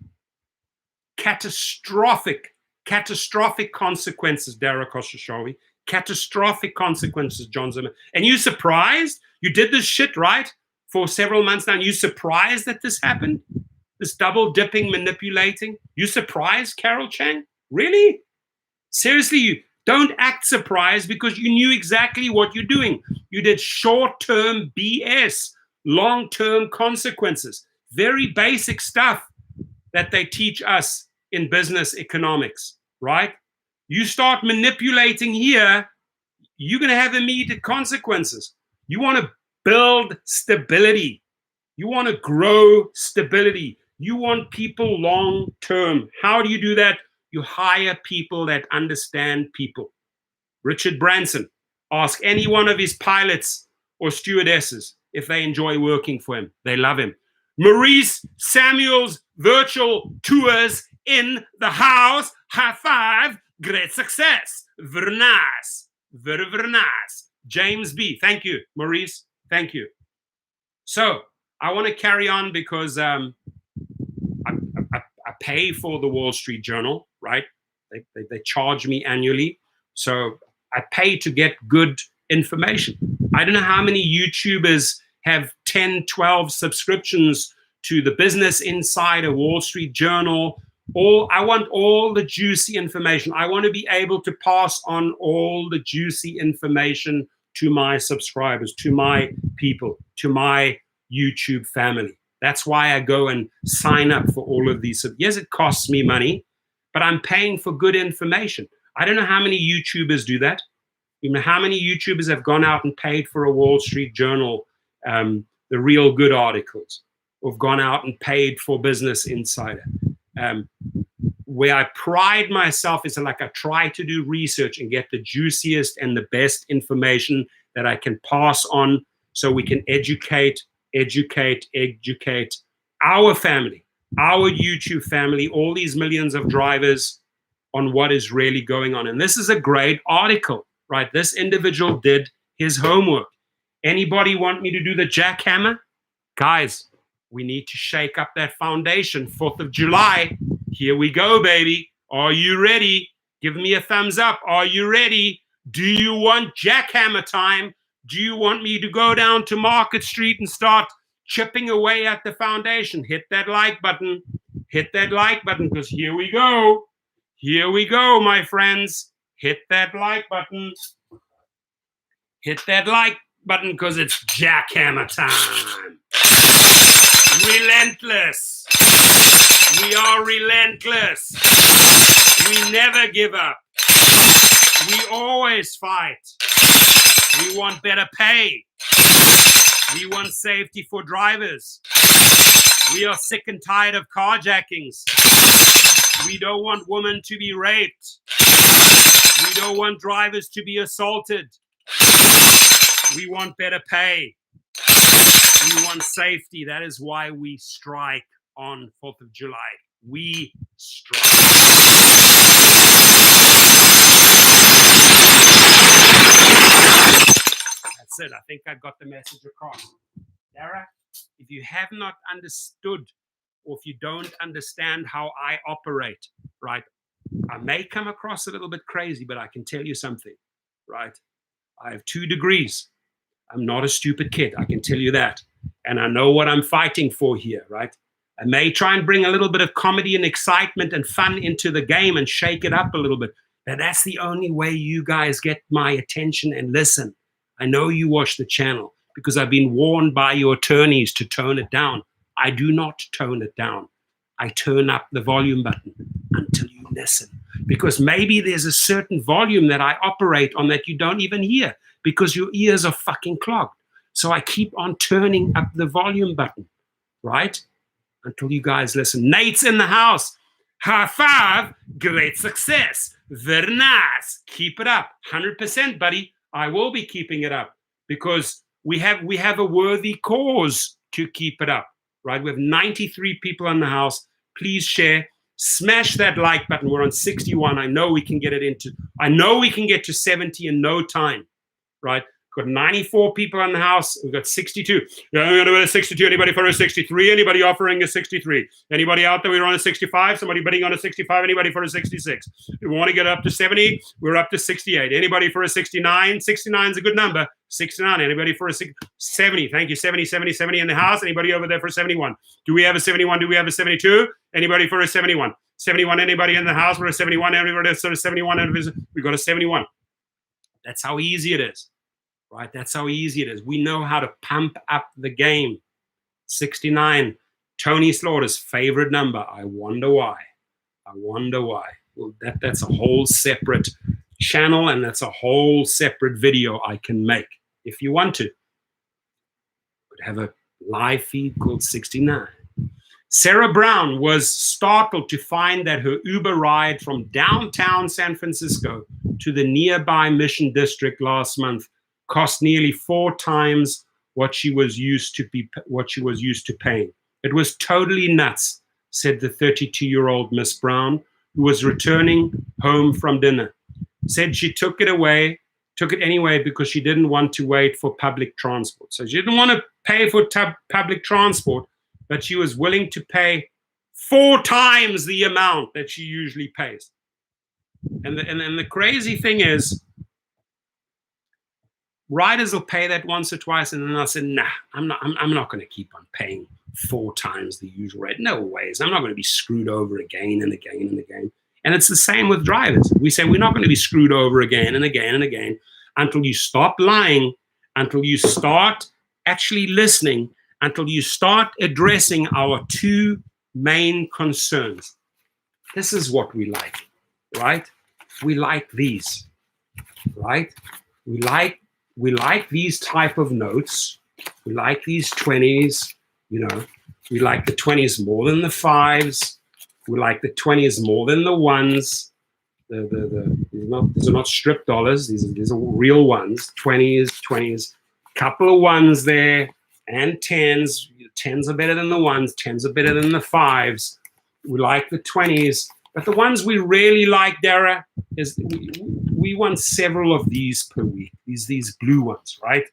Catastrophic consequences, Dara Khosrowshahi. Catastrophic consequences, John Zimmer. And you surprised? You did this shit, right? For several months now. And you surprised that this happened? This double dipping, manipulating? You surprised, Carol Chang? Really? Seriously, you don't act surprised because you knew exactly what you're doing. You did short-term BS, long-term consequences. Very basic stuff that they teach us in business economics, right? You start manipulating here, you're going to have immediate consequences. You want to build stability. You want to grow stability. You want people long-term. How do you do that? You hire people that understand people. Richard Branson, ask any one of his pilots or stewardesses if they enjoy working for him. They love him. Maurice Samuel's virtual tours in the house. High five. Great success. Very nice. Very, very nice. James B. Thank you, Maurice. Thank you. So I want to carry on because I pay for the Wall Street Journal, right? They charge me annually. So I pay to get good information. I don't know how many YouTubers have 10, 12 subscriptions to the Business Insider, Wall Street Journal. I want all the juicy information. I want to be able to pass on all the juicy information to my subscribers, to my people, to my YouTube family. That's why I go and sign up for all of these. Yes, it costs me money, but I'm paying for good information. I don't know how many YouTubers do that. You know how many YouTubers have gone out and paid for a Wall Street Journal, the real good articles, or have gone out and paid for Business Insider. Where I pride myself is like I try to do research and get the juiciest and the best information that I can pass on so we can educate our family, our YouTube family, all these millions of drivers on what is really going on. And this is a great article, right? This individual did his homework. Anybody want me to do the jackhammer? Guys, we need to shake up that foundation. 4th of July. Here we go, baby. Are you ready? Give me a thumbs up. Are you ready? Do you want jackhammer time? Do you want me to go down to Market Street and start chipping away at the foundation? Hit that like button. Hit that like button, because here we go. Here we go, my friends. Hit that like button. Hit that like button, because it's jackhammer time. Relentless. We are relentless. We never give up. We always fight. We want better pay. We want safety for drivers. We are sick and tired of carjackings. We don't want women to be raped. We don't want drivers to be assaulted. We want better pay. We want safety. That is why we strike on 4th of July. We strike. That's it. I think I got the message across. Dara, if you have not understood, or if you don't understand how I operate, right, I may come across a little bit crazy, but I can tell you something, right? I have 2 degrees. I'm not a stupid kid. I can tell you that. And I know what I'm fighting for here, right? I may try and bring a little bit of comedy and excitement and fun into the game and shake it up a little bit. But that's the only way you guys get my attention and listen. I know you watch the channel because I've been warned by your attorneys to tone it down. I do not tone it down. I turn up the volume button until you listen. Because maybe there's a certain volume that I operate on that you don't even hear because your ears are fucking clogged. So I keep on turning up the volume button, right? Until you guys listen. Nate's in the house. High five. Great success. Very nice. Keep it up. 100%, buddy. I will be keeping it up because we have a worthy cause to keep it up, right? We have 93 people in the house. Please share. Smash that like button. We're on 61. I know we can get to 70 in no time, right? Got 94 people in the house. We've got 62. Yeah, I'm going to a 62. Anybody for a 63? Anybody offering a 63? Anybody out there? We're on a 65. Somebody bidding on a 65. Anybody for a 66? We want to get up to 70. We're up to 68. Anybody for a 69? 69 is a good number. 69. Anybody for a 70? Thank you. 70, 70, 70 in the house. Anybody over there for 71? Do we have a 71? Do we have a 72? Anybody for a 71? 71. Anybody in the house for a 71? Everybody for a 71? We got a 71. That's how easy it is. Right? That's how easy it is. We know how to pump up the game. 69, Tony Slaughter's favorite number. I wonder why. Well, that's a whole separate channel, and that's a whole separate video I can make if you want to. Could have a live feed called 69. Sarah Brown was startled to find that her Uber ride from downtown San Francisco to the nearby Mission District last month cost nearly 4 times what she was used to paying. It was totally nuts, said the 32-year-old Miss Brown, who was returning home from dinner. Said she took it anyway because she didn't want to wait for public transport. So she didn't want to pay for public transport, but she was willing to pay 4 times the amount that she usually pays. And the crazy thing is, riders will pay that once or twice, and then they'll say, nah, I'm not going to keep on paying 4 times the usual rate. No ways. I'm not going to be screwed over again and again and again. And it's the same with drivers. We say we're not going to be screwed over again and again and again until you stop lying, until you start actually listening, until you start addressing our 2 main concerns. This is what we like, right? We like these, right? We like these type of notes. We like these 20s, we like the 20s more than the 5s. We like the 20s more than the 1s. These are not strip dollars. These are real ones. 20s, couple of 1s there, and 10s. 10s are better than the 1s. 10s are better than the 5s. We like the 20s. But the ones we really like, Dara, is we want several of these per week. These blue ones, right?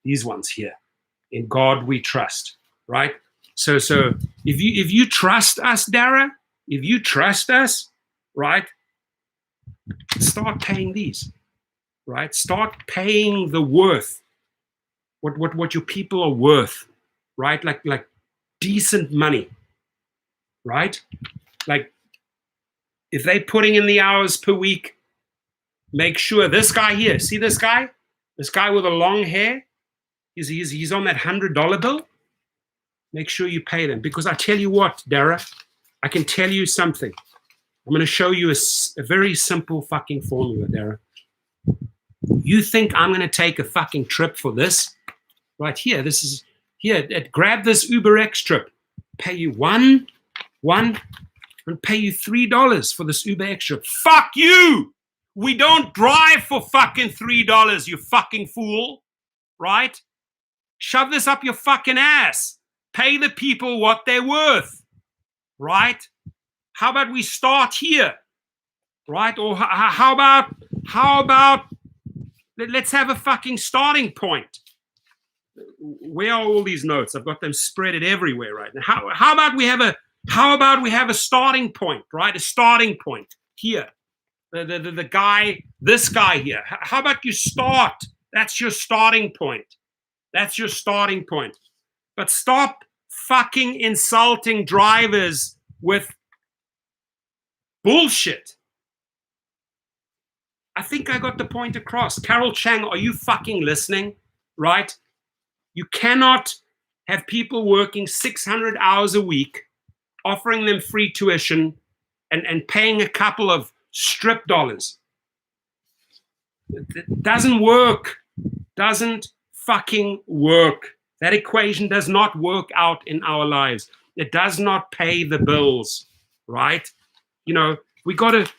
These ones here. In God we trust, right? So if you trust us, Dara, if you trust us, right, start paying these, right? Start paying the worth, what your people are worth, right? Like decent money, right? Like, if they're putting in the hours per week, make sure this guy here, see this guy with the long hair, he's on that $100 bill. Make sure you pay them, because I tell you what, Dara, I can tell you something. I'm going to show you a very simple fucking formula, Dara. You think I'm going to take a fucking trip for this? Right here, grab this UberX trip, pay you one, and pay you $3 for this UberX trip. Fuck you! We don't drive for fucking $3, you fucking fool. Right? Shove this up your fucking ass. Pay the people what they're worth. Right? How about we start here? Right? Or how about let's have a fucking starting point. Where are all these notes? I've got them spread everywhere right now. How about we have a starting point, right? A starting point here. The guy, this guy here. How about you start? That's your starting point. That's your starting point. But stop fucking insulting drivers with bullshit. I think I got the point across. Carol Chang, are you fucking listening? Right? You cannot have people working 600 hours a week, offering them free tuition, and paying a couple of strip dollars. It doesn't work. Doesn't fucking work. That equation does not work out in our lives. It does not pay the bills, right? You know, if we gotta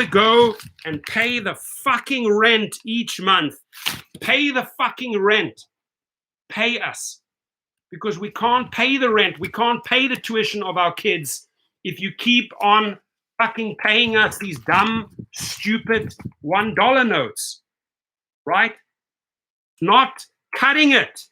go and pay the fucking rent each month, pay the fucking rent, pay us. Because we can't pay the rent, we can't pay the tuition of our kids if you keep on fucking paying us these dumb, stupid $1 notes, right? Not cutting it.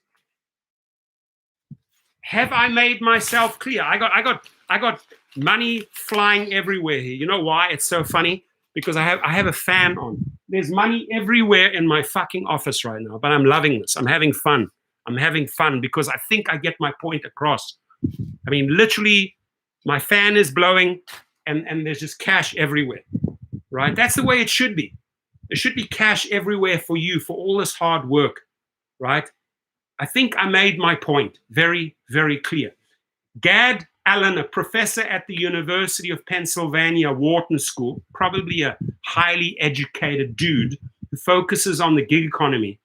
Have I made myself clear? I got money flying everywhere here. You know why? It's so funny. Because I have a fan on. There's money everywhere in my fucking office right now, but I'm loving this. I'm having fun. I'm having fun because I think I get my point across. I mean, literally, my fan is blowing and there's just cash everywhere, right? That's the way it should be. There should be cash everywhere for you, for all this hard work, right? I think I made my point very, very clear. Gad Allen, a professor at the University of Pennsylvania Wharton School, probably a highly educated dude who focuses on the gig economy,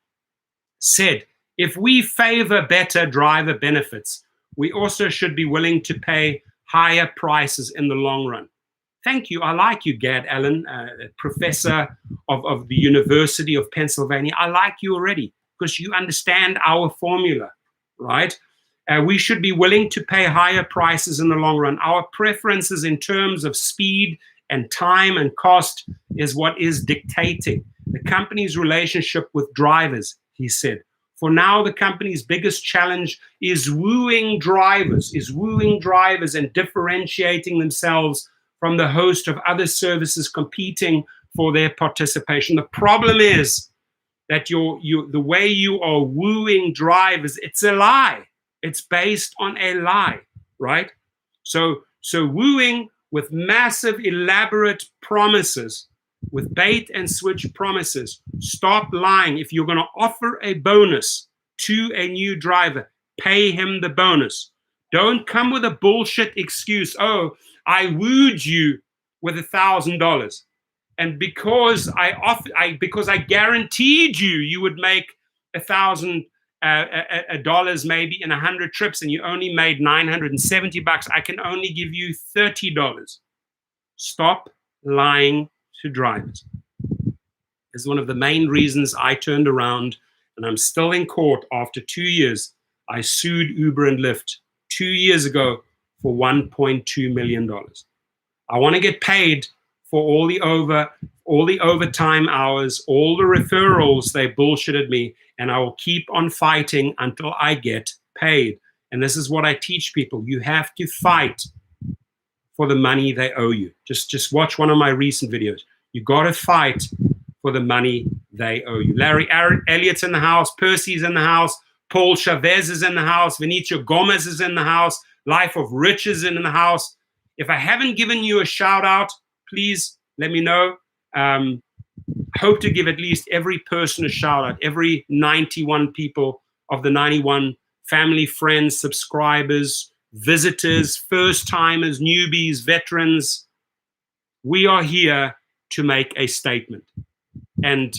said, if we favor better driver benefits, we also should be willing to pay higher prices in the long run. Thank you. I like you, Gad Allen, professor of the University of Pennsylvania. I like you already because you understand our formula, right? We should be willing to pay higher prices in the long run. Our preferences in terms of speed and time and cost is what is dictating the company's relationship with drivers, he said. For now, the company's biggest challenge is wooing drivers and differentiating themselves from the host of other services competing for their participation. The problem is that the way you are wooing drivers, it's a lie. It's based on a lie, right? So wooing with massive, elaborate promises, with bait and switch promises. Stop lying. If you're going to offer a bonus to a new driver, pay him the bonus. Don't come with a bullshit excuse. Oh, I wooed you with $1,000, and because I guaranteed you would make $1,000 maybe in 100 trips, and you only made $970. I can only give you $30. Stop lying to drivers. This is one of the main reasons I turned around, and I'm still in court after 2 years. I sued Uber and Lyft 2 years ago for $1.2 million. I want to get paid for all the overtime hours, all the referrals they bullshitted me, and I will keep on fighting until I get paid. And this is what I teach people. You have to fight for the money they owe you. Just watch one of my recent videos. You got to fight for the money they owe you. Larry Elliott's in the house. Percy's in the house. Paul Chavez is in the house. Vinicio Gomez is in the house. Life of Rich is in the house. If I haven't given you a shout out, please let me know. Hope to give at least every person a shout out, every 91 people of the 91 family, friends, subscribers, visitors, first timers, newbies, veterans. We are here to make a statement. And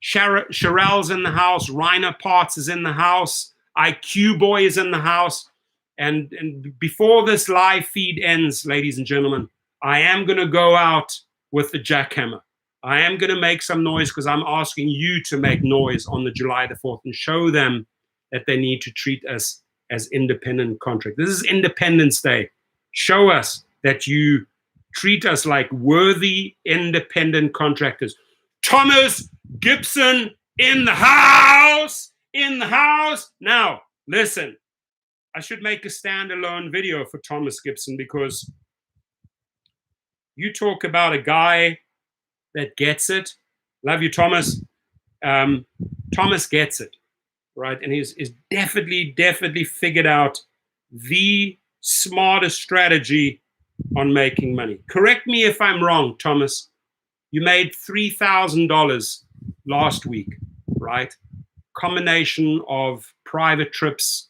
Sherelle's in the house, Reiner Parts is in the house, IQ Boy is in the house. And before this live feed ends, ladies and gentlemen, I am going to go out with the jackhammer. I am going to make some noise because I'm asking you to make noise on the July the 4th and show them that they need to treat us as independent contractors. This is Independence Day. Show us that you treat us like worthy independent contractors. Thomas Gibson in the house, in the house. Now, listen, I should make a standalone video for Thomas Gibson because you talk about a guy that gets it. Love you, Thomas. Thomas gets it, right? And he's definitely figured out the smartest strategy on making money. Correct me if I'm wrong, Thomas. You made $3,000 last week, right? Combination of private trips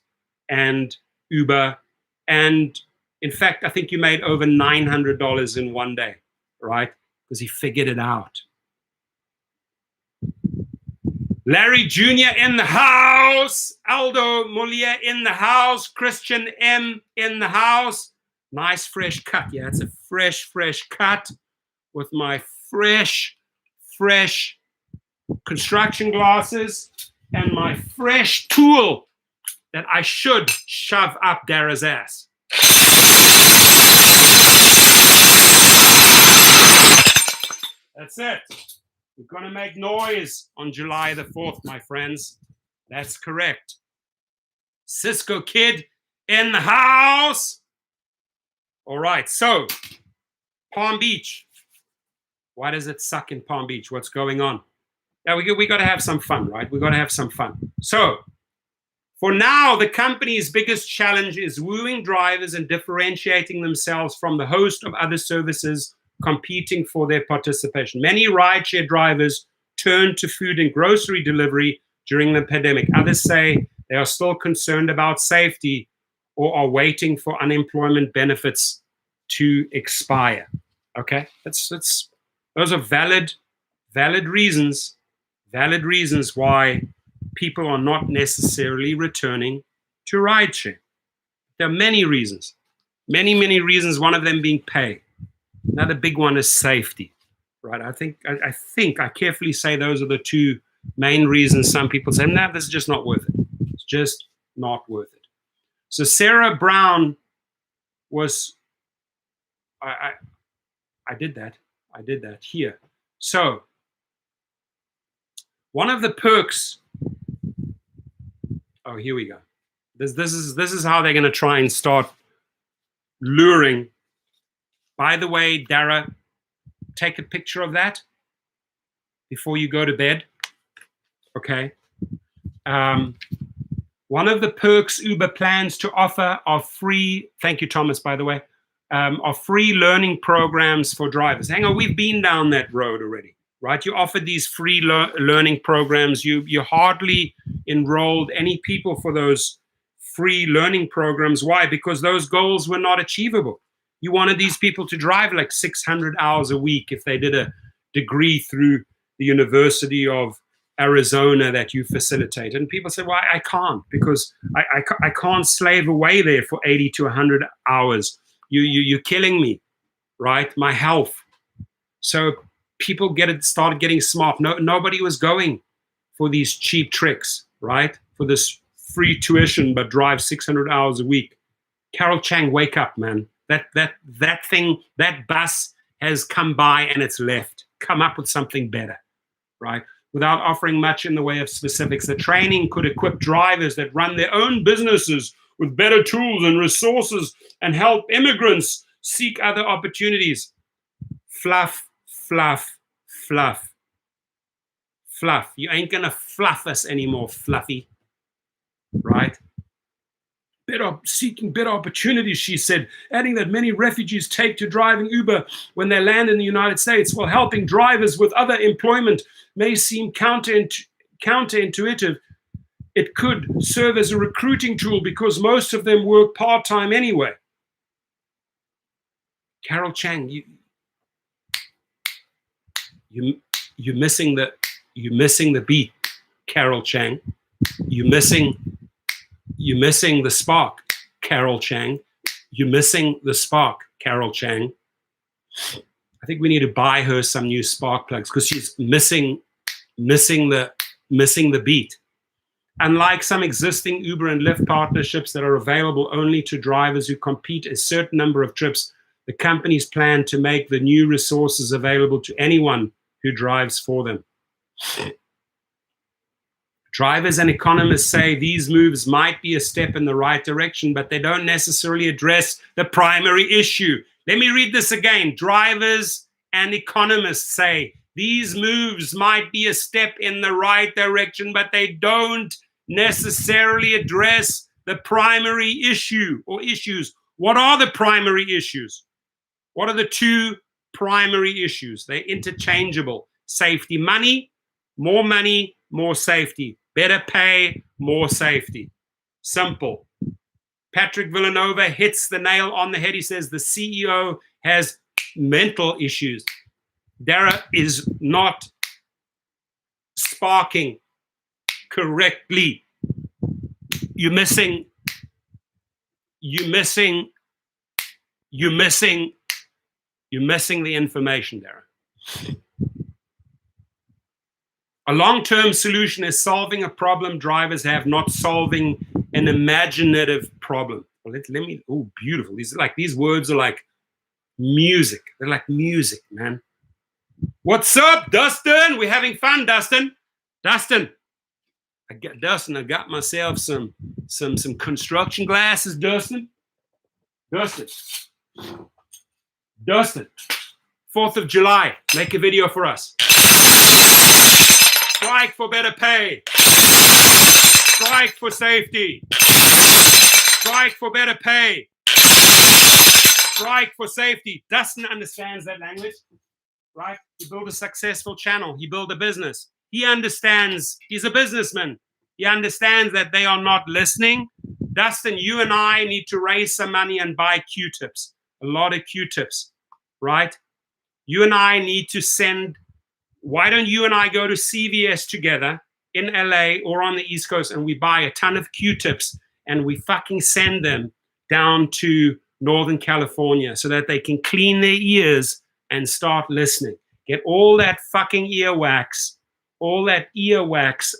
and Uber. And in fact, I think you made over $900 in one day, right? Because he figured it out. Larry Jr. in the house. Aldo Molia in the house. Christian M in the house. Nice fresh cut. Yeah, it's a fresh cut with my fresh construction glasses and my fresh tool that I should shove up Dara's ass. That's it. We're going to make noise on July the 4th, my friends. That's correct. Cisco Kid in the house. All right, so Palm Beach. Why does it suck in Palm Beach? What's going on? Yeah, we got to have some fun, right? We got to have some fun. So for now, the company's biggest challenge is wooing drivers and differentiating themselves from the host of other services competing for their participation. Many rideshare drivers turned to food and grocery delivery during the pandemic. Others say they are still concerned about safety or are waiting for unemployment benefits to expire. Okay, those are valid reasons why people are not necessarily returning to rideshare. There are many reasons, many reasons. One of them being pay. Another big one is safety, right? I think I carefully say those are the two main reasons. Some people say, no, this is just not worth it. It's just not worth it. So Sarah Brown was, I did that here. So one of the perks, oh, here we go. This is how they're going to try and start luring. By the way, Dara, take a picture of that before you go to bed. Okay. One of the perks Uber plans to offer are free, thank you, Thomas, by the way, are free learning programs for drivers. Hang on, we've been down that road already, right? You offer these free learning programs. You hardly enrolled any people for those free learning programs. Why? Because those goals were not achievable. You wanted these people to drive like 600 hours a week if they did a degree through the University of Arizona that you facilitate. And people say, well, I can't, because I can't slave away there for 80 to 100 hours. You're killing me, right? My health. So people started getting smart. Nobody was going for these cheap tricks, right? For this free tuition, but drive 600 hours a week. Carol Chang, wake up, man. That bus has come by and it's left. Come up with something better, right? Without offering much in the way of specifics. The training could equip drivers that run their own businesses with better tools and resources and help immigrants seek other opportunities. Fluff. You ain't gonna fluff us anymore, Fluffy, right? Seeking better opportunities, she said, adding that many refugees take to driving Uber when they land in the United States, while helping drivers with other employment may seem counterintuitive. It could serve as a recruiting tool because most of them work part-time anyway. Carol Chang, you're missing the beat, Carol Chang. You're missing the spark, Carol Chang. You're missing the spark, Carol Chang. I think we need to buy her some new spark plugs because she's missing the beat. Unlike some existing Uber and Lyft partnerships that are available only to drivers who complete a certain number of trips, the companies plan to make the new resources available to anyone who drives for them. Drivers and economists say these moves might be a step in the right direction, but they don't necessarily address the primary issue. Let me read this again. Drivers and economists say these moves might be a step in the right direction, but they don't necessarily address the primary issue or issues. What are the primary issues? What are the two primary issues? They're interchangeable. Safety, money, more safety. Better pay, more safety. Simple. Patrick Villanova hits the nail on the head. He says the CEO has mental issues. Dara is not sparking correctly. You're missing the information, Darren. A long-term solution is solving a problem drivers have, not solving an imaginative problem. Well, let me, oh, beautiful. These words are like music. They're like music, man. What's up, Dustin? We're having fun, Dustin. Dustin, I got myself some construction glasses, Dustin. Dustin. 4th of July, make a video for us. Strike for better pay. Strike for safety. Strike for better pay. Strike for safety. Dustin understands that language, right? He built a successful channel. He built a business. He understands. He's a businessman. He understands that they are not listening. Dustin, you and I need to raise some money and buy Q-tips. A lot of Q-tips, right? You and I need to send. Why don't you and I go to CVS together in LA or on the East Coast and we buy a ton of Q-tips and we fucking send them down to Northern California so that they can clean their ears and start listening. Get all that fucking earwax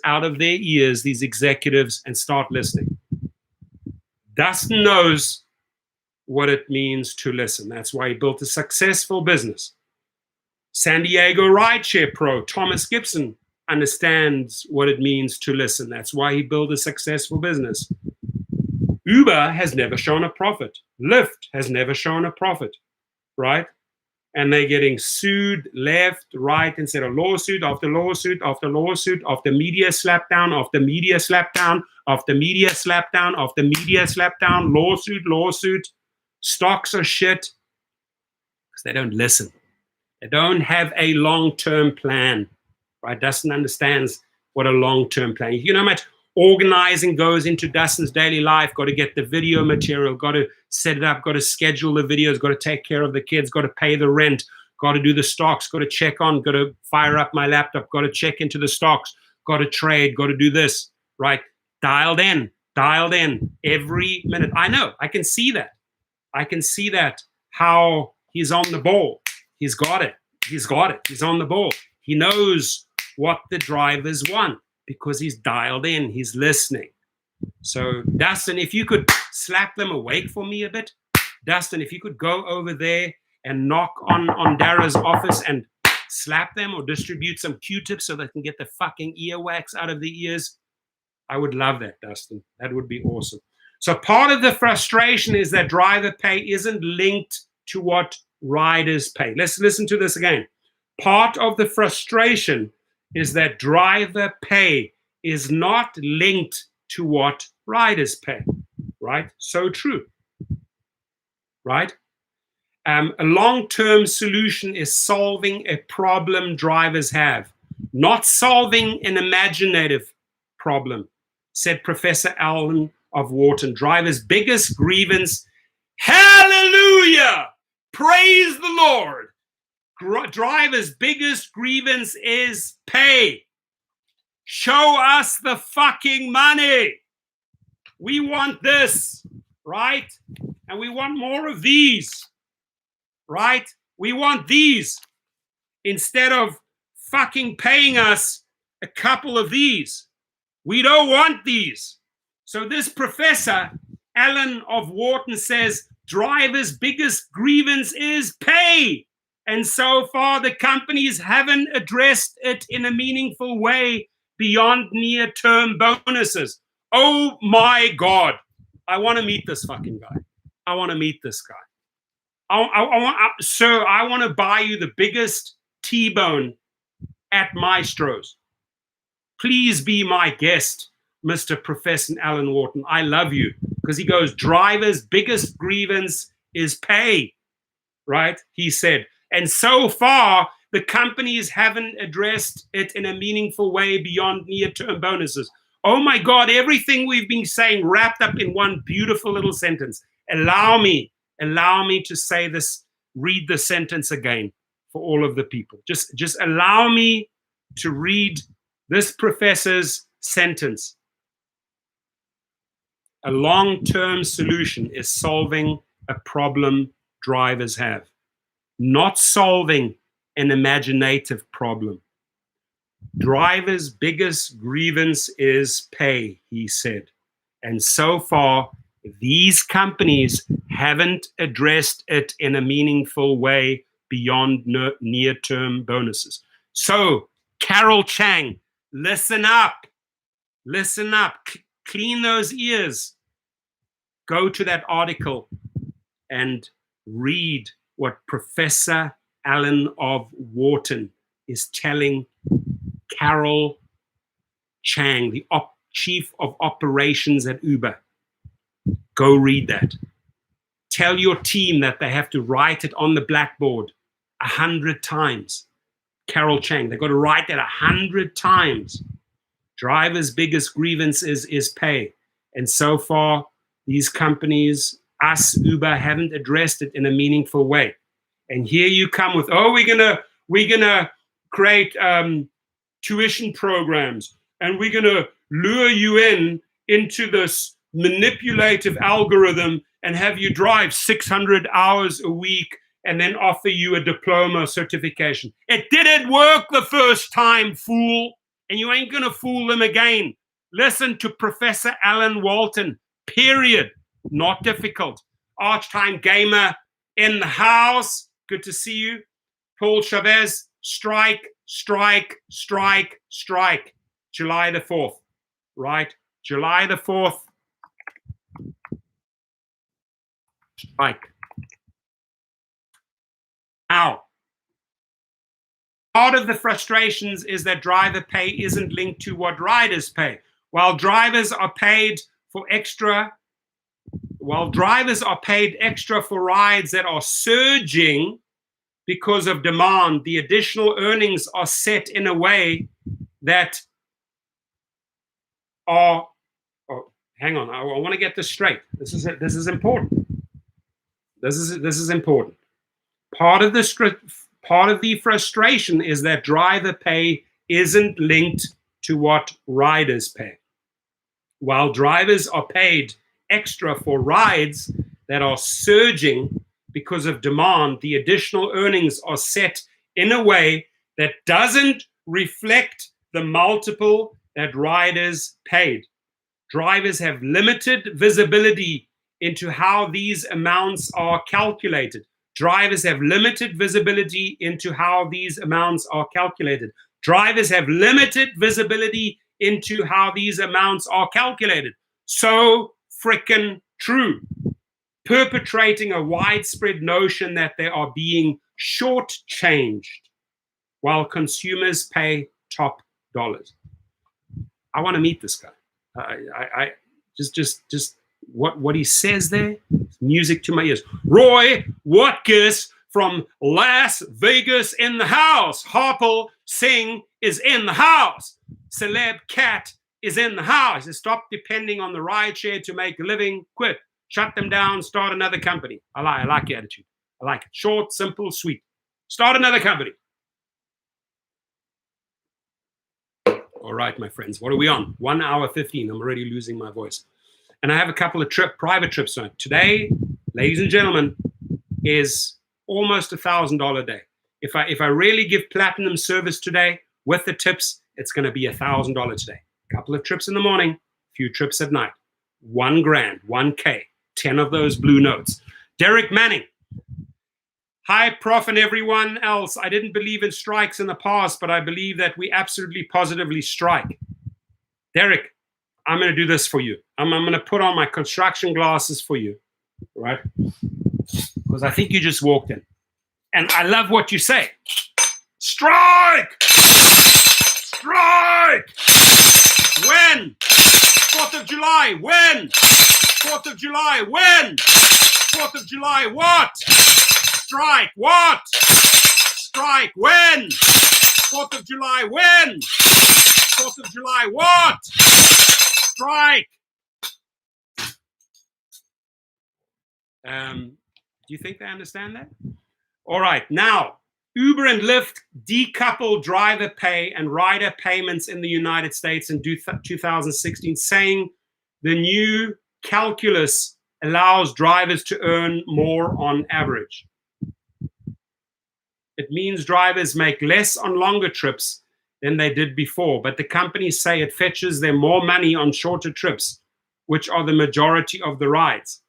out of their ears, these executives, and start listening. Dustin knows what it means to listen. That's why he built a successful business. San Diego Rideshare Pro, Thomas Gibson, understands what it means to listen. That's why he built a successful business. Uber has never shown a profit. Lyft has never shown a profit, right? And they're getting sued left, right, instead of lawsuit after lawsuit after lawsuit, after media slapdown, after media slapdown, after media slapdown, after media slapdown, lawsuit. Stocks are shit because they don't listen. They don't have a long-term plan, right? Dustin understands what a long-term plan is. You know how much organizing goes into Dustin's daily life. Got to get the video material, got to set it up, got to schedule the videos, got to take care of the kids, got to pay the rent, got to do the stocks, got to check on, got to fire up my laptop, got to check into the stocks, got to trade, got to do this, right? Dialed in every minute. I know, I can see that. How he's on the ball. He's got it. He's on the ball. He knows what the drivers want because he's dialed in. He's listening. So, Dustin, if you could slap them awake for me a bit. Dustin, if you could go over there and knock on Dara's office and slap them or distribute some Q-tips so they can get the fucking earwax out of the ears. I would love that, Dustin. That would be awesome. So part of the frustration is that driver pay isn't linked to what riders pay. Let's listen to this again. Part of the frustration is that driver pay is not linked to what riders pay, right? So true, right? A long-term solution is solving a problem drivers have, not solving an imaginative problem, said Professor Allen of Wharton. Drivers' biggest grievance, hallelujah, praise the Lord. Drivers' biggest grievance is pay. Show us the fucking money. We want this, right? And we want more of these, right? We want these instead of fucking paying us a couple of these. We don't want these. So this Professor Allen of Wharton says drivers' biggest grievance is pay. And so far, the companies haven't addressed it in a meaningful way beyond near-term bonuses. Oh my God. I want to meet this fucking guy. I want to meet this guy. Sir, I want to buy you the biggest T-bone at Maestro's. Please be my guest, Mr. Professor Allen Wharton. I love you. Because he goes, drivers' biggest grievance is pay, right? He said. And so far, the companies haven't addressed it in a meaningful way beyond near-term bonuses. Oh my God, everything we've been saying wrapped up in one beautiful little sentence. Allow me to say this, read the sentence again for all of the people. Just allow me to read this professor's sentence. A long-term solution is solving a problem drivers have, not solving an imaginative problem. Drivers' biggest grievance is pay, he said. And so far, these companies haven't addressed it in a meaningful way beyond near-term bonuses. So, Carol Chang, listen up. Listen up. Clean those ears. Go to that article and read what Professor Alan of Wharton is telling Carol Chang, the chief of operations at Uber. Go read that. Tell your team that they have to write it on the blackboard 100 times. Carol Chang, they've got to write that 100 times. Drivers' biggest grievance is pay. And so far, these companies, us, Uber, haven't addressed it in a meaningful way. And here you come with, oh, we're gonna create tuition programs, and we're gonna lure you into this manipulative algorithm and have you drive 600 hours a week and then offer you a diploma certification. It didn't work the first time, fool, and you ain't gonna fool them again. Listen to Professor Alan Walton, period. Not difficult. Arch-time gamer in the house. Good to see you. Paul Chavez, strike, strike, strike, strike. July the 4th, right? July the 4th. Strike. Now, part of the frustrations is that driver pay isn't linked to what riders pay. While drivers are paid extra for rides that are surging because of demand, the additional earnings are set in a way that are, hang on, I want to get this straight. This is important. This is important. Part of the frustration is that driver pay isn't linked to what riders pay. While drivers are paid extra for rides that are surging because of demand, the additional earnings are set in a way that doesn't reflect the multiple that riders paid. Drivers have limited visibility into how these amounts are calculated. Drivers have limited visibility into how these amounts are calculated. Drivers have limited visibility into how these amounts are calculated. So frickin' true. Perpetrating a widespread notion that they are being shortchanged while consumers pay top dollars. I want to meet this guy. I just what he says there, music to my ears. Roy Watkins from Las Vegas in the house. Harpal Singh is in the house. Celeb Cat is in the house. He says, stop depending on the ride share to make a living. Quit. Shut them down. Start another company. I like your attitude. I like it. Short, simple, sweet. Start another company. All right, my friends. What are we on? 1 hour 15. I'm already losing my voice. And I have a couple of private trips on. Today, ladies and gentlemen, is almost $1,000 a day. If I really give platinum service today with the tips, it's going to be $1,000 today. A couple of trips in the morning, few trips at night. $1,000, 1K, 10 of those blue notes. Derek Manning. Hi, Prof, and everyone else. I didn't believe in strikes in the past, but I believe that we absolutely positively strike. Derek, I'm going to do this for you. I'm going to put on my construction glasses for you, right? Because I think you just walked in. And I love what you say. Strike! Strike! When? 4th of July, when? 4th of July, when? 4th of July, what? Strike, what? Strike, when? 4th of July, when? 4th of July, what? Strike. Do you think they understand that? All right, now, Uber and Lyft decoupled driver pay and rider payments in the United States in 2016, saying the new calculus allows drivers to earn more on average. It means drivers make less on longer trips than they did before, but the companies say it fetches them more money on shorter trips, which are the majority of the rides.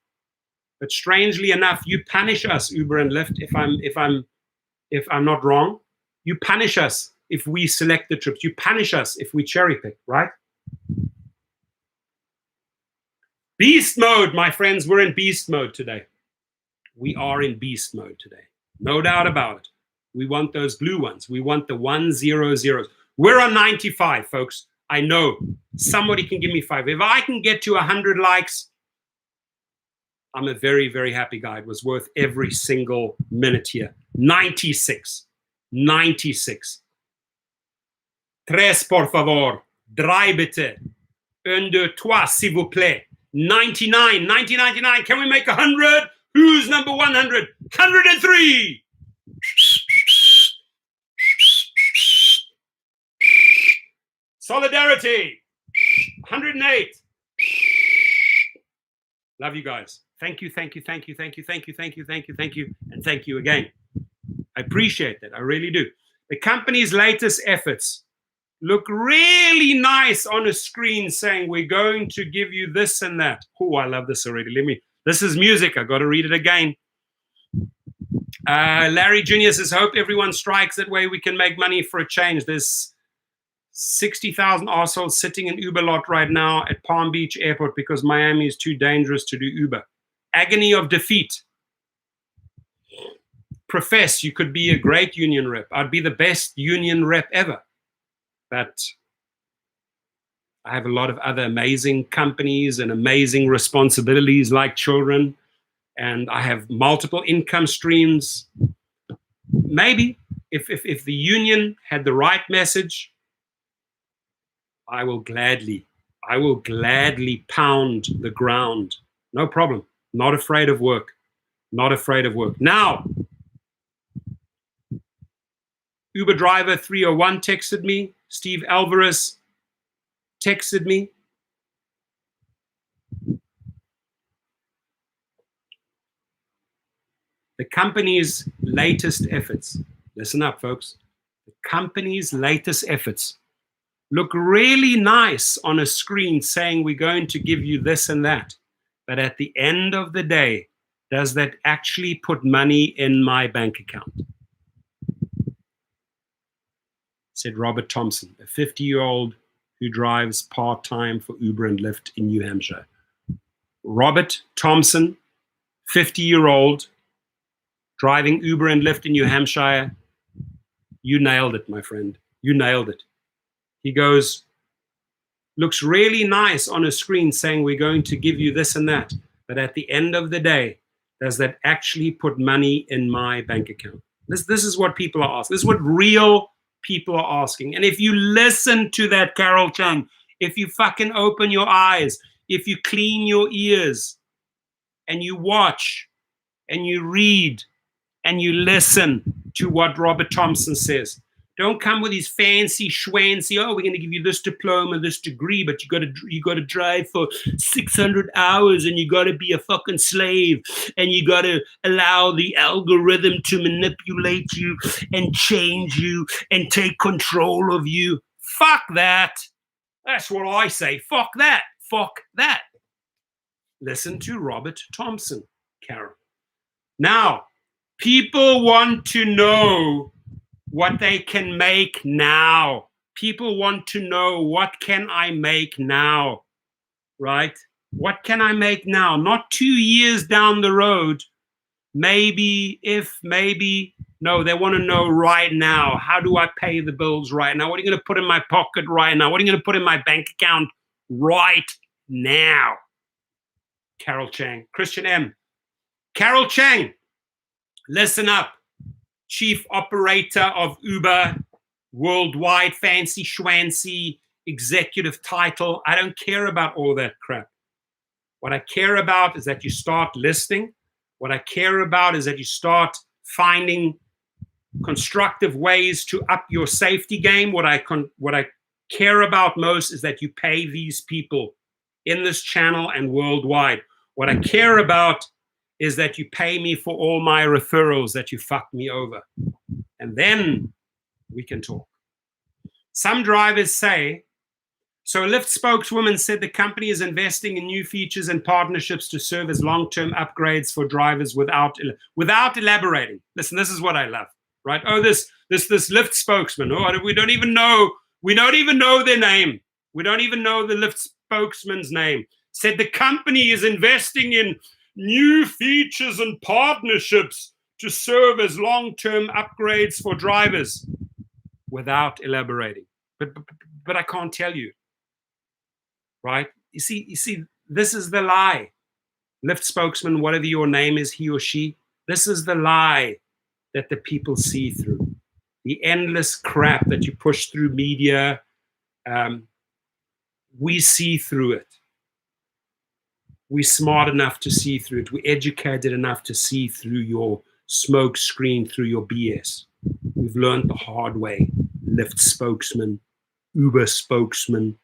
But strangely enough, you punish us, Uber and Lyft, if I'm not wrong. You punish us if we select the trips. You punish us if we cherry pick, right? Beast mode, my friends. We're in beast mode today. We are in beast mode today. No doubt about it. We want those blue ones. We want the 100s. We're on 95, folks. I know. Somebody can give me 5. If I can get to 100 likes, I'm a very, very happy guy. It was worth every single minute here. 96. 96. Tres, por favor. Drei, bitte. Un, deux, trois, s'il vous plaît. 99. 99. Can we make 100? Who's number 100? 103. Solidarity. 108. Love you guys. Thank you, thank you, thank you, thank you, thank you, thank you, thank you, thank you, and thank you again. I appreciate that. I really do. The company's latest efforts look really nice on a screen saying we're going to give you this and that. Oh, I love this already. This is music. I got to read it again. Larry Jr. says, hope everyone strikes. That way we can make money for a change. There's 60,000 assholes sitting in Uber lot right now at Palm Beach Airport because Miami is too dangerous to do Uber. Agony of defeat. Profess you could be a great union rep. I'd be the best union rep ever. But I have a lot of other amazing companies and amazing responsibilities like children. And I have multiple income streams. Maybe if the union had the right message, I will gladly pound the ground. No problem. Not afraid of work. Not afraid of work. Now, Uber driver 301 texted me. Steve Alvarez texted me. The company's latest efforts. Listen up, folks. The company's latest efforts look really nice on a screen saying we're going to give you this and that. But at the end of the day, does that actually put money in my bank account? Said Robert Thompson, a 50-year-old who drives part-time for Uber and Lyft in New Hampshire. Robert Thompson, 50-year-old, driving Uber and Lyft in New Hampshire. You nailed it, my friend. You nailed it. He goes, looks really nice on a screen saying we're going to give you this and that. But at the end of the day, does that actually put money in my bank account? This is what people are asking. This is what real people are asking. And if you listen to that, Carol Chung, if you fucking open your eyes, if you clean your ears and you watch and you read and you listen to what Robert Thompson says, don't come with these fancy schwancy, oh, we're going to give you this diploma, this degree, but you got to drive for 600 hours and you got to be a fucking slave and you got to allow the algorithm to manipulate you and change you and take control of you. Fuck that. That's what I say. Fuck that. Fuck that. Listen to Robert Thompson, Carol. Now, people want to know what they can make now. People want to know, what can I make now, right? What can I make now? Not 2 years down the road. Maybe, no, they want to know right now. How do I pay the bills right now? What are you going to put in my pocket right now? What are you going to put in my bank account right now? Carol Chang. Christian M. Carol Chang, listen up. Chief operator of Uber worldwide, fancy schwancy executive title. I don't care about all that crap. What I care about is that you start listening. What I care about is that you start finding constructive ways to up your safety game. What I care about most is that you pay these people in this channel and worldwide. What I care about is that you pay me for all my referrals, that you fuck me over. And then we can talk. Some drivers say, so a Lyft spokeswoman said the company is investing in new features and partnerships to serve as long-term upgrades for drivers without elaborating. Listen, this is what I love, right? Oh, this Lyft spokesman. Oh, we don't even know their name. We don't even know the Lyft spokesman's name. Said the company is investing in new features and partnerships to serve as long-term upgrades for drivers without elaborating. But I can't tell you. Right? You see, this is the lie. Lyft spokesman, whatever your name is, he or she, this is the lie that the people see through. The endless crap that you push through media, we see through it. We're smart enough to see through it. We're educated enough to see through your smoke screen, through your BS. We've learned the hard way. Lyft spokesman, Uber spokesman.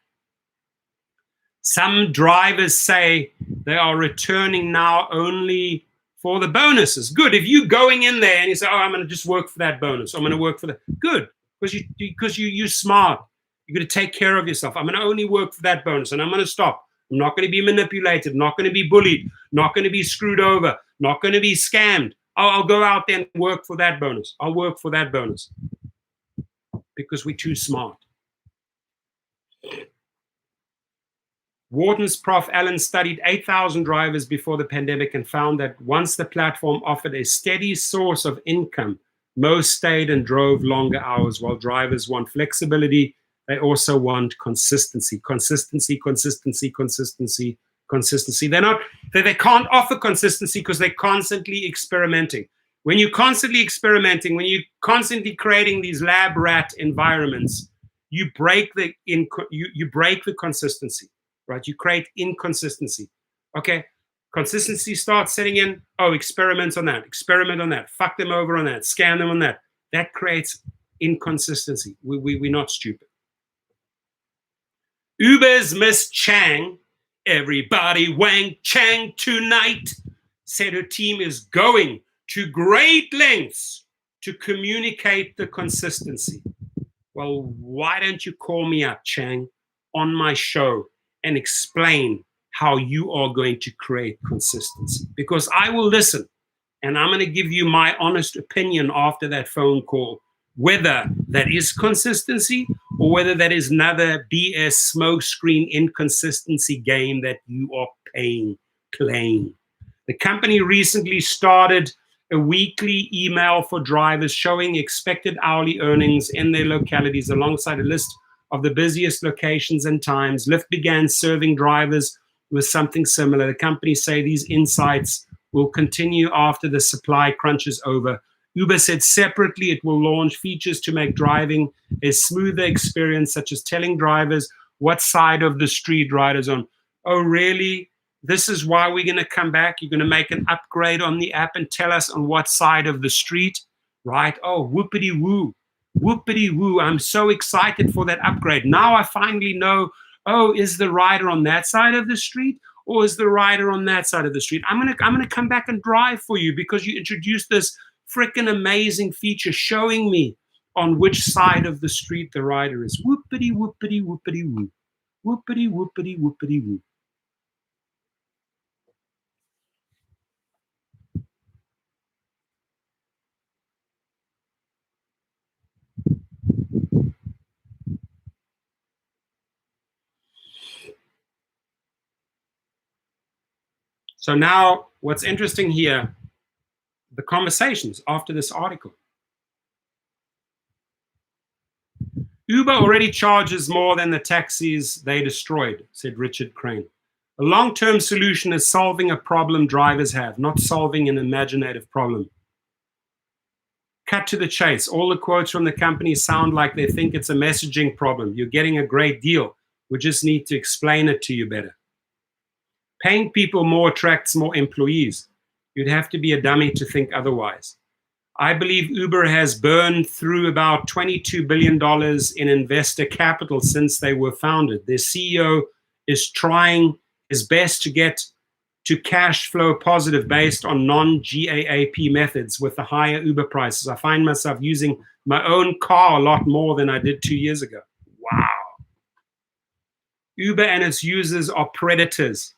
Some drivers say they are returning now only for the bonuses. Good. If you're going in there and you say, oh, I'm going to just work for that bonus. I'm going to work for that. Good. Because you're smart. You're going to take care of yourself. I'm going to only work for that bonus and I'm going to stop. I'm not going to be manipulated, not going to be bullied, not going to be screwed over, not going to be scammed. I'll go out there and work for that bonus. I'll work for that bonus. Because we're too smart. Wharton's Prof. Allen studied 8,000 drivers before the pandemic and found that once the platform offered a steady source of income, most stayed and drove longer hours. While drivers want flexibility, they also want consistency. Consistency. They can't offer consistency because they're constantly experimenting. When you're constantly experimenting, when you're constantly creating these lab rat environments, you break the consistency. Right? You create inconsistency. Okay? Consistency starts setting in. Oh, experiment on that. Fuck them over on that. Scam them on that. That creates inconsistency. We're not stupid. Uber's Miss Chang, everybody wang Chang tonight, said her team is going to great lengths to communicate the consistency. Well, why don't you call me up, Chang, on my show and explain how you are going to create consistency? Because I will listen and I'm going to give you my honest opinion after that phone call, whether that is consistency or whether that is another BS smokescreen inconsistency game that you are playing. The company recently started a weekly email for drivers showing expected hourly earnings in their localities alongside a list of the busiest locations and times. Lyft began serving drivers with something similar. The company say these insights will continue after the supply crunch is over. Uber said separately it will launch features to make driving a smoother experience, such as telling drivers what side of the street riders on. Oh, really? This is why we're going to come back? You're going to make an upgrade on the app and tell us on what side of the street, right? Oh, whoopity-woo. Whoopity-woo. I'm so excited for that upgrade. Now I finally know, oh, is the rider on that side of the street or is the rider on that side of the street? I'm gonna come back and drive for you because you introduced this freaking amazing feature showing me on which side of the street the rider is. Whoopity, whoopity, whoopity, whoop. Whoopity, whoopity, whoopity, whoop. So now what's interesting here, the conversations after this article. Uber already charges more than the taxis they destroyed, said Richard Crane. A long-term solution is solving a problem drivers have, not solving an imaginative problem. Cut to the chase. All the quotes from the company sound like they think it's a messaging problem. You're getting a great deal. We just need to explain it to you better. Paying people more attracts more employees. You'd have to be a dummy to think otherwise. I believe Uber has burned through about $22 billion in investor capital since they were founded. Their CEO is trying his best to get to cash flow positive based on non-GAAP methods with the higher Uber prices. I find myself using my own car a lot more than I did 2 years ago. Wow. Uber and its users are predators.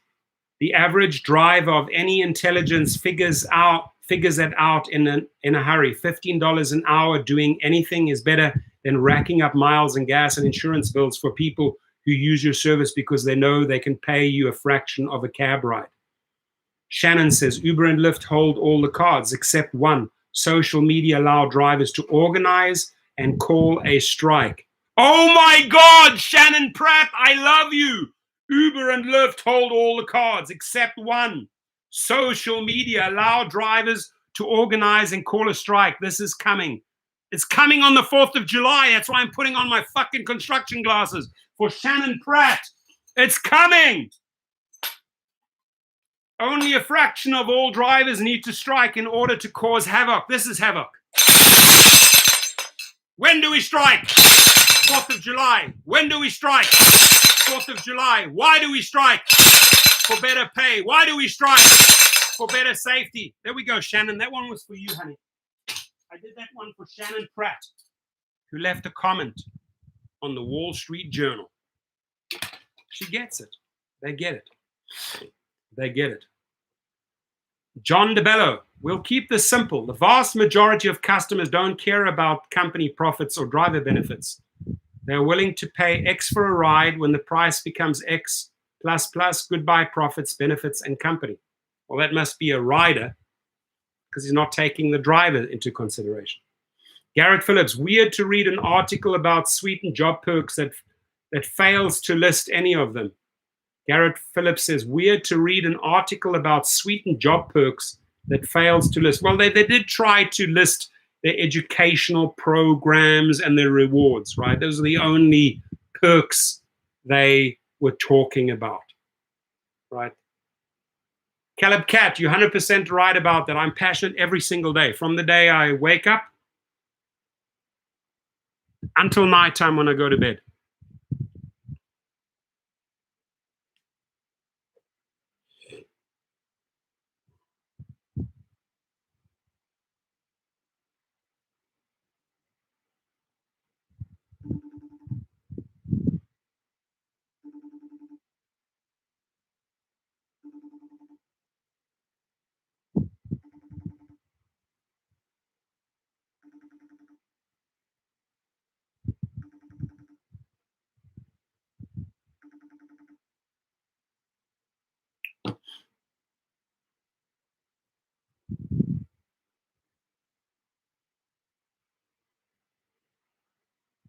The average driver of any intelligence figures it out in a hurry. $15 an hour doing anything is better than racking up miles and gas and insurance bills for people who use your service because they know they can pay you a fraction of a cab ride. Shannon says, Uber and Lyft hold all the cards except one. Social media allow drivers to organize and call a strike. Oh my God, Shannon Pratt, I love you. Uber and Lyft hold all the cards except one. Social media allow drivers to organize and call a strike. This is coming. It's coming on the 4th of July. That's why I'm putting on my fucking construction glasses for Shannon Pratt. It's coming. Only a fraction of all drivers need to strike in order to cause havoc. This is havoc. When do we strike? 4th of July. When do we strike? 4th of July. Why do we strike? For better pay. Why do we strike? For better safety. There we go, Shannon. That one was for you, honey. I did that one for Shannon Pratt, who left a comment on the Wall Street Journal. She gets it. They get it. They get it. John DeBello, we'll keep this simple. The vast majority of customers don't care about company profits or driver benefits. They're willing to pay X for a ride when the price becomes X plus goodbye profits, benefits, and company. Well, that must be a rider because he's not taking the driver into consideration. Garrett Phillips, weird to read an article about sweeten job perks that fails to list any of them. Garrett Phillips says, weird to read an article about sweeten job perks that fails to list. Well, they did try to list their educational programs and their rewards, right? Those are the only perks they were talking about, right? Caleb Cat, you're 100% right about that. I'm passionate every single day. From the day I wake up until nighttime when I go to bed.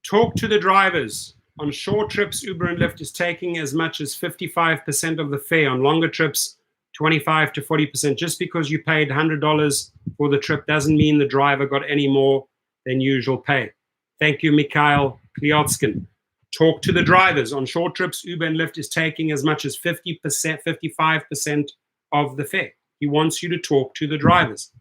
Talk to the drivers. On short trips, Uber and Lyft is taking as much as 55% of the fare. On longer trips, 25 to 40%. Just because you paid $100 for the trip doesn't mean the driver got any more than usual pay. Thank you, Mikhail Kliotskin. Talk to the drivers. On short trips, Uber and Lyft is taking as much as 50%, 55% of the fare. He wants you to talk to the drivers.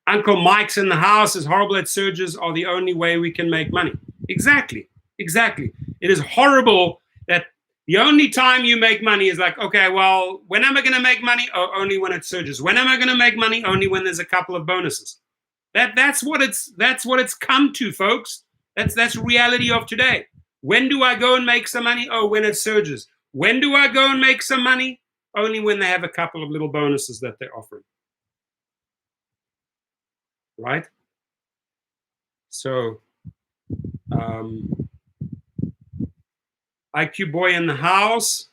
Uncle Mike's in the house is horrible at surges are the only way we can make money. Exactly. It is horrible that the only time you make money is like, okay, well, when am I going to make money? Oh, only when it surges. When am I going to make money? Only when there's a couple of bonuses. That's what it's come to, folks. That's reality of today. When do I go and make some money? Oh, when it surges. When do I go and make some money? Only when they have a couple of little bonuses that they're offering. Right? So, IQ boy in the house.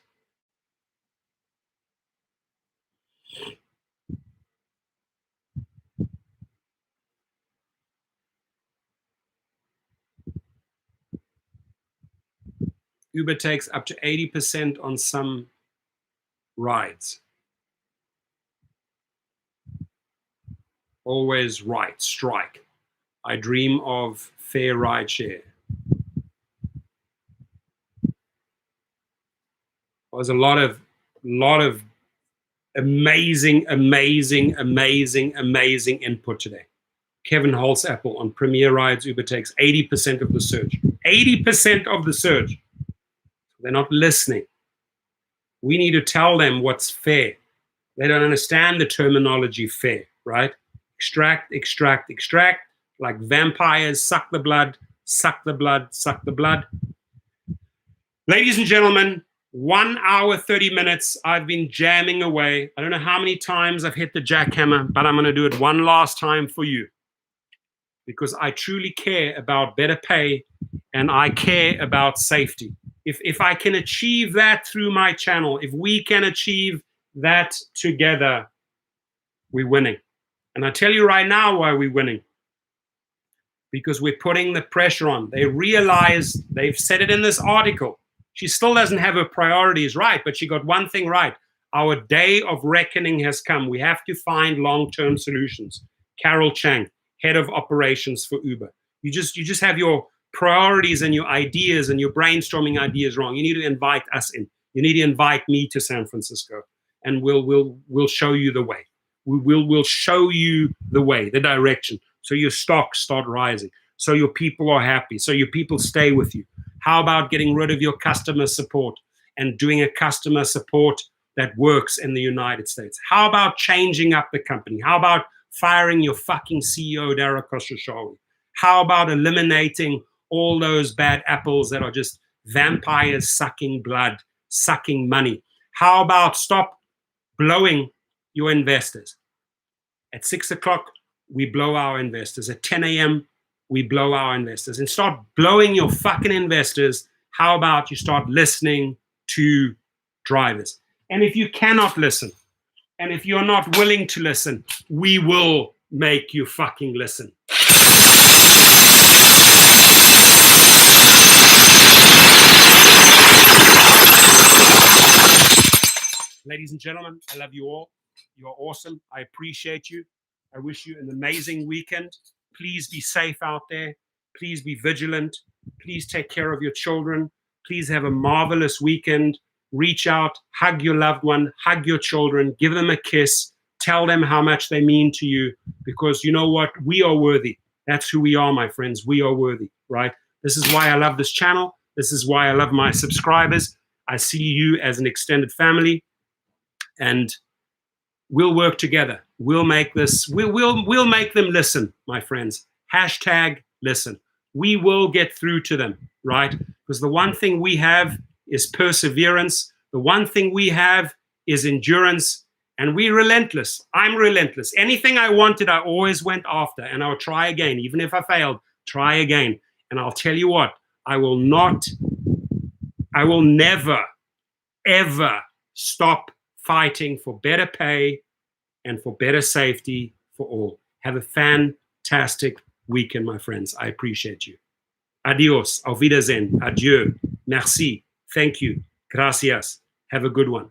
Uber takes up to 80% on some rides. Always right, strike. I dream of fair ride share. There's a lot of amazing input today. Kevin Holzapple on Premier Rides Uber takes 80% of the search. 80% of the search. They're not listening. We need to tell them what's fair. They don't understand the terminology fair, right? Extract, extract, extract. Like vampires, suck the blood, suck the blood, suck the blood. Ladies and gentlemen, 1 hour, 30 minutes. I've been jamming away. I don't know how many times I've hit the jackhammer, but I'm going to do it one last time for you. Because I truly care about better pay and I care about safety. If I can achieve that through my channel, if we can achieve that together, we're winning. And I tell you right now why we're winning. Because we're putting the pressure on. They realize, they've said it in this article. She still doesn't have her priorities right, but she got one thing right. Our day of reckoning has come. We have to find long-term solutions. Carol Chang, head of operations for Uber. You just have your priorities and your ideas and your brainstorming ideas wrong. You need to invite us in. You need to invite me to San Francisco, and we'll show you the way. We'll show you the way, the direction. So your stocks start rising. So your people are happy. So your people stay with you. How about getting rid of your customer support and doing a customer support that works in the United States? How about changing up the company? How about firing your fucking CEO, Dara Khosrowshahi? How about eliminating all those bad apples that are just vampires sucking blood, sucking money? How about stop blowing your investors? At 6 o'clock, we blow our investors. At 10 a.m., we blow our investors. And start blowing your fucking investors. How about you start listening to drivers? And if you cannot listen, and if you're not willing to listen, we will make you fucking listen. Ladies and gentlemen, I love you all. You're awesome. I appreciate you. I wish you an amazing weekend. Please be safe out there. Please be vigilant. Please take care of your children. Please have a marvelous weekend. Reach out, hug your loved one, hug your children, give them a kiss, tell them how much they mean to you, because you know what? We are worthy. That's who we are, my friends. We are worthy, right? This is why I love this channel. This is why I love my subscribers. I see you as an extended family, and we'll work together. We'll make this, we'll make them listen, my friends. Hashtag listen. We will get through to them, right? Because the one thing we have is perseverance. The one thing we have is endurance, and we're relentless. I'm relentless. Anything I wanted, I always went after, and I'll try again. Even if I failed, try again. And I'll tell you what, I will never, ever stop fighting for better pay and for better safety for all. Have a fantastic weekend, my friends. I appreciate you. Adios. Auf Wiedersehen. Adieu. Merci. Thank you. Gracias. Have a good one.